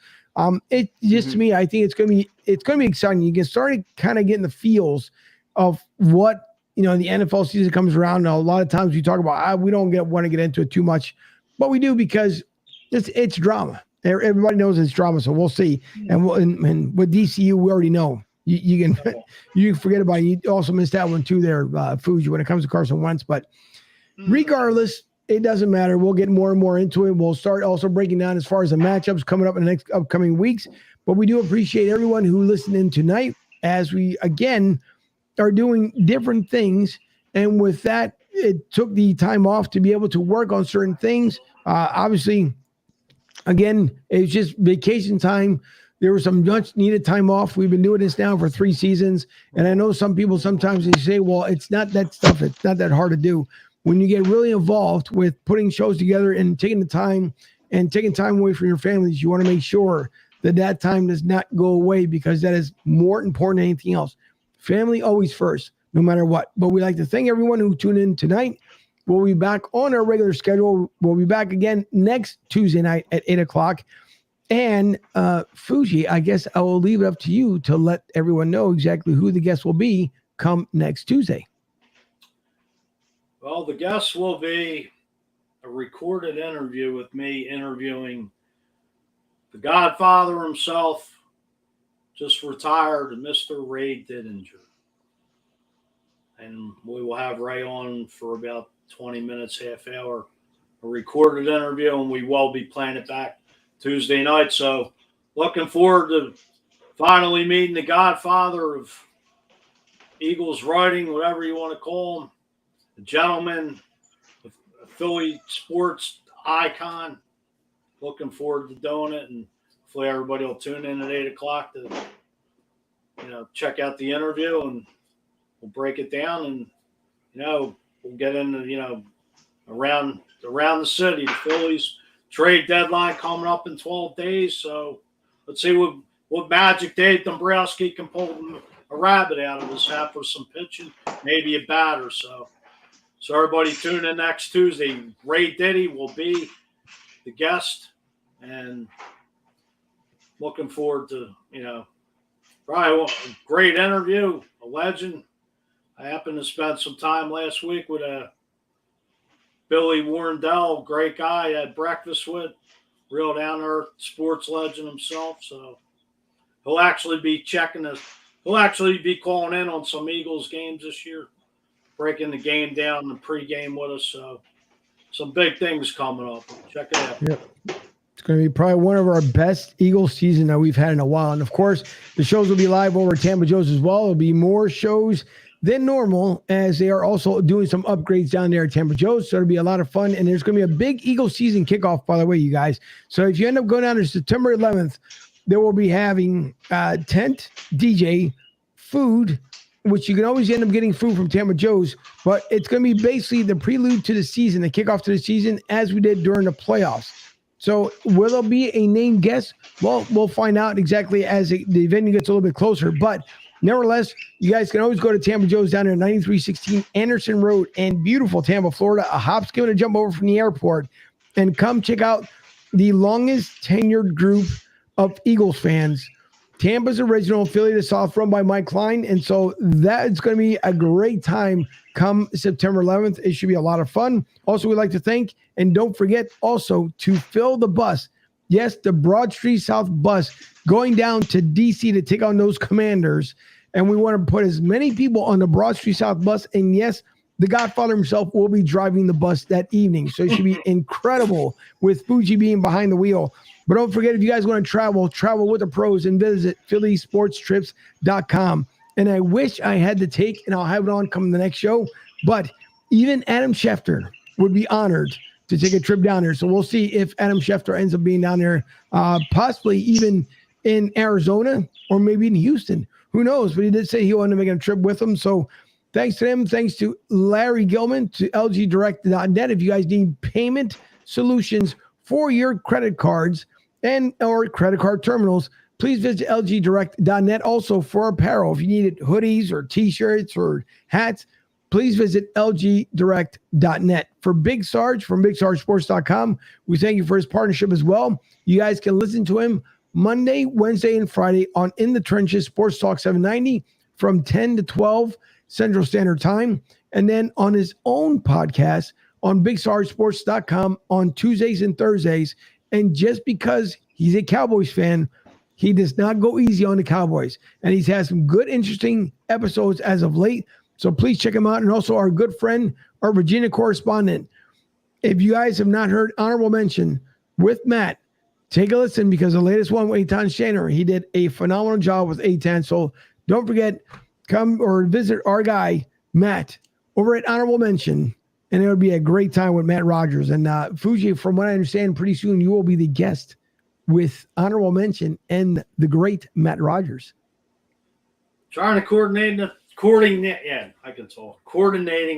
It just to me, I think it's going to be exciting. You can start kind of getting the feels of what the NFL season comes around. Now, a lot of times we talk about we don't want to get into it too much, but we do because it's drama. Everybody knows it's drama, so we'll see. And with DCU, we already know. You can forget about it. You also missed that one too there, Fuji, when it comes to Carson Wentz. But regardless, it doesn't matter. We'll get more and more into it. We'll start also breaking down as far as the matchups coming up in the next upcoming weeks. But we do appreciate everyone who listened in tonight as we, again, are doing different things. And with that, it took the time off to be able to work on certain things. Obviously, again, it's just vacation time. There was some much needed time off. We've been doing this now for 3 seasons. And I know some people sometimes they say, well, it's not that stuff. It's not that hard to do. When you get really involved with putting shows together and taking the time and taking time away from your families, you want to make sure that time does not go away, because that is more important than anything else. Family always first, no matter what. But we'd like to thank everyone who tuned in tonight. We'll be back on our regular schedule. We'll be back again next Tuesday night at 8 o'clock. And Fuji, I guess I will leave it up to you to let everyone know exactly who the guest will be come next Tuesday. Well, the guest will be a recorded interview with me interviewing the Godfather himself, just retired, Mr. Ray Didinger. And we will have Ray on for about 20 minutes, half hour, a recorded interview, and we will be playing it back Tuesday night. So looking forward to finally meeting the Godfather of Eagles writing, whatever you want to call him, a gentleman, a Philly sports icon. Looking forward to doing it, and hopefully everybody will tune in at 8 o'clock to check out the interview, and we'll break it down, and we'll get into around the city. The Phillies trade deadline coming up in 12 days, so let's see what magic Dave Dombrowski can pull a rabbit out of his hat for some pitching, maybe a batter. So everybody tune in next Tuesday. Ray Diddy will be the guest, and looking forward to probably a great interview, a legend. I happened to spend some time last week with Billy Warrendale, great guy. I had breakfast with, real down-to-earth sports legend himself. So he'll actually be he'll actually be calling in on some Eagles games this year, breaking the game down in the pregame with us. So some big things coming up. Check it out. Yep. It's going to be probably one of our best Eagles season that we've had in a while. And of course, the shows will be live over at Tampa Joe's as well. There'll be more shows than normal, as they are also doing some upgrades down there at Tampa Joe's. So it'll be a lot of fun. And there's going to be a big Eagles season kickoff, by the way, you guys. So if you end up going down to September 11th, they will be having tent, DJ, food, which you can always end up getting food from Tampa Joe's. But it's going to be basically the prelude to the season, the kickoff to the season, as we did during the playoffs. So will there be a named guest? Well, we'll find out exactly as the venue gets a little bit closer. But nevertheless, you guys can always go to Tampa Joe's down there, 9316 Anderson Road in beautiful Tampa, Florida. A hop, skip, and a jump over from the airport. And come check out the longest tenured group of Eagles fans. Tampa's original affiliate South, run by Mike Klein. And so that's going to be a great time come September 11th. It should be a lot of fun. Also, we'd like to thank, and don't forget also to fill the bus. Yes, the Broad Street South bus going down to D.C. to take on those Commanders. And we want to put as many people on the Broad Street South bus. And yes, the Godfather himself will be driving the bus that evening. So it should be incredible with Fuji being behind the wheel. But don't forget, if you guys want to travel with the pros and visit phillysportstrips.com. And I wish I had the take, and I'll have it on coming the next show. But even Adam Schefter would be honored to take a trip down there. So we'll see if Adam Schefter ends up being down there, possibly even in Arizona or maybe in Houston. Who knows? But he did say he wanted to make a trip with him. So thanks to him. Thanks to Larry Gilman, to LGDirect.net. If you guys need payment solutions for your credit cards and or credit card terminals, please visit lgdirect.net also for apparel. If you needed hoodies or t-shirts or hats, please visit lgdirect.net. For Big Sarge from BigSargeSports.com, we thank you for his partnership as well. You guys can listen to him Monday, Wednesday, and Friday on In the Trenches Sports Talk 790 from 10 to 12 Central Standard Time. And then on his own podcast on BigSargeSports.com on Tuesdays and Thursdays. And just because he's a Cowboys fan, he does not go easy on the Cowboys. And he's had some good, interesting episodes as of late. So please check him out. And also our good friend, our Virginia correspondent. If you guys have not heard Honorable Mention with Matt, take a listen because the latest one with Eitan Shaner, he did a phenomenal job with Eitan. So don't forget, come or visit our guy, Matt, over at Honorable Mention. And it'll be a great time with Matt Rogers. And Fuji, from what I understand, pretty soon you will be the guest with Honorable Mention and the great Matt Rogers. Trying to coordinating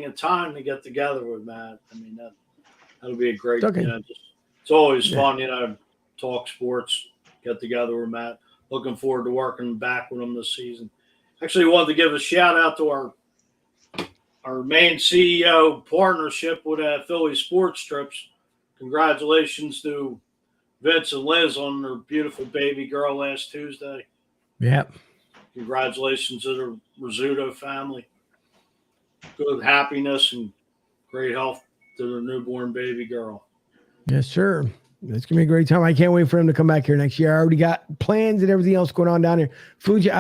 a time to get together with Matt. I mean, that'll be a great, okay. It's always fun, talk sports, get together with Matt. Looking forward to working back with him this season. Actually, wanted to give a shout out to our main CEO partnership with Philly Sports Strips. Congratulations to Vince and Liz on their beautiful baby girl last Tuesday. Yeah. Congratulations to the Rizzuto family. Good happiness and great health to their newborn baby girl. Yes, sir. It's going to be a great time. I can't wait for him to come back here next year. I already got plans and everything else going on down here. Fuji,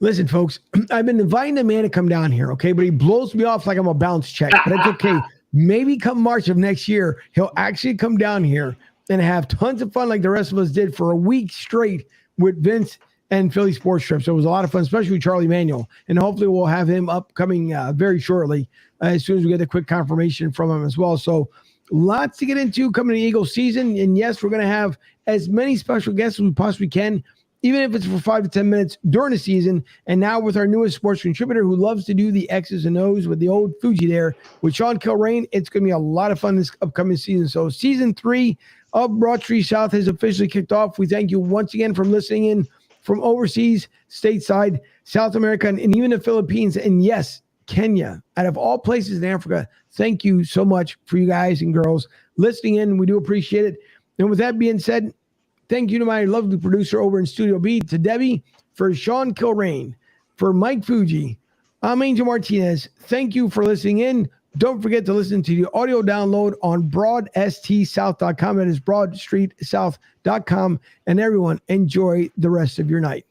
listen, folks, I've been inviting the man to come down here, okay? But he blows me off like I'm a bounce check. But it's okay. Maybe come March of next year, he'll actually come down here and have tons of fun like the rest of us did for a week straight with Vince and Philly Sports Trips. So it was a lot of fun, especially with Charlie Manuel. And hopefully we'll have him upcoming very shortly as soon as we get a quick confirmation from him as well. So lots to get into coming to Eagle season. And yes, we're going to have as many special guests as we possibly can, even if it's for 5 to 10 minutes during the season. And now with our newest sports contributor who loves to do the X's and O's with the old Fuji there, with Sean Kilrain, it's going to be a lot of fun this upcoming season. So season 3 of Broad Street South has officially kicked off. We thank you once again for listening in from overseas, stateside, South America, and even the Philippines. And yes, Kenya, out of all places in Africa. Thank you so much for you guys and girls listening in. We do appreciate it. And with that being said, thank you to my lovely producer over in Studio B, to Debbie, for Sean Kilrain, for Mike Fuji. I'm Angel Martinez. Thank you for listening in. Don't forget to listen to the audio download on broadstsouth.com. That is broadstreetsouth.com. And everyone, enjoy the rest of your night.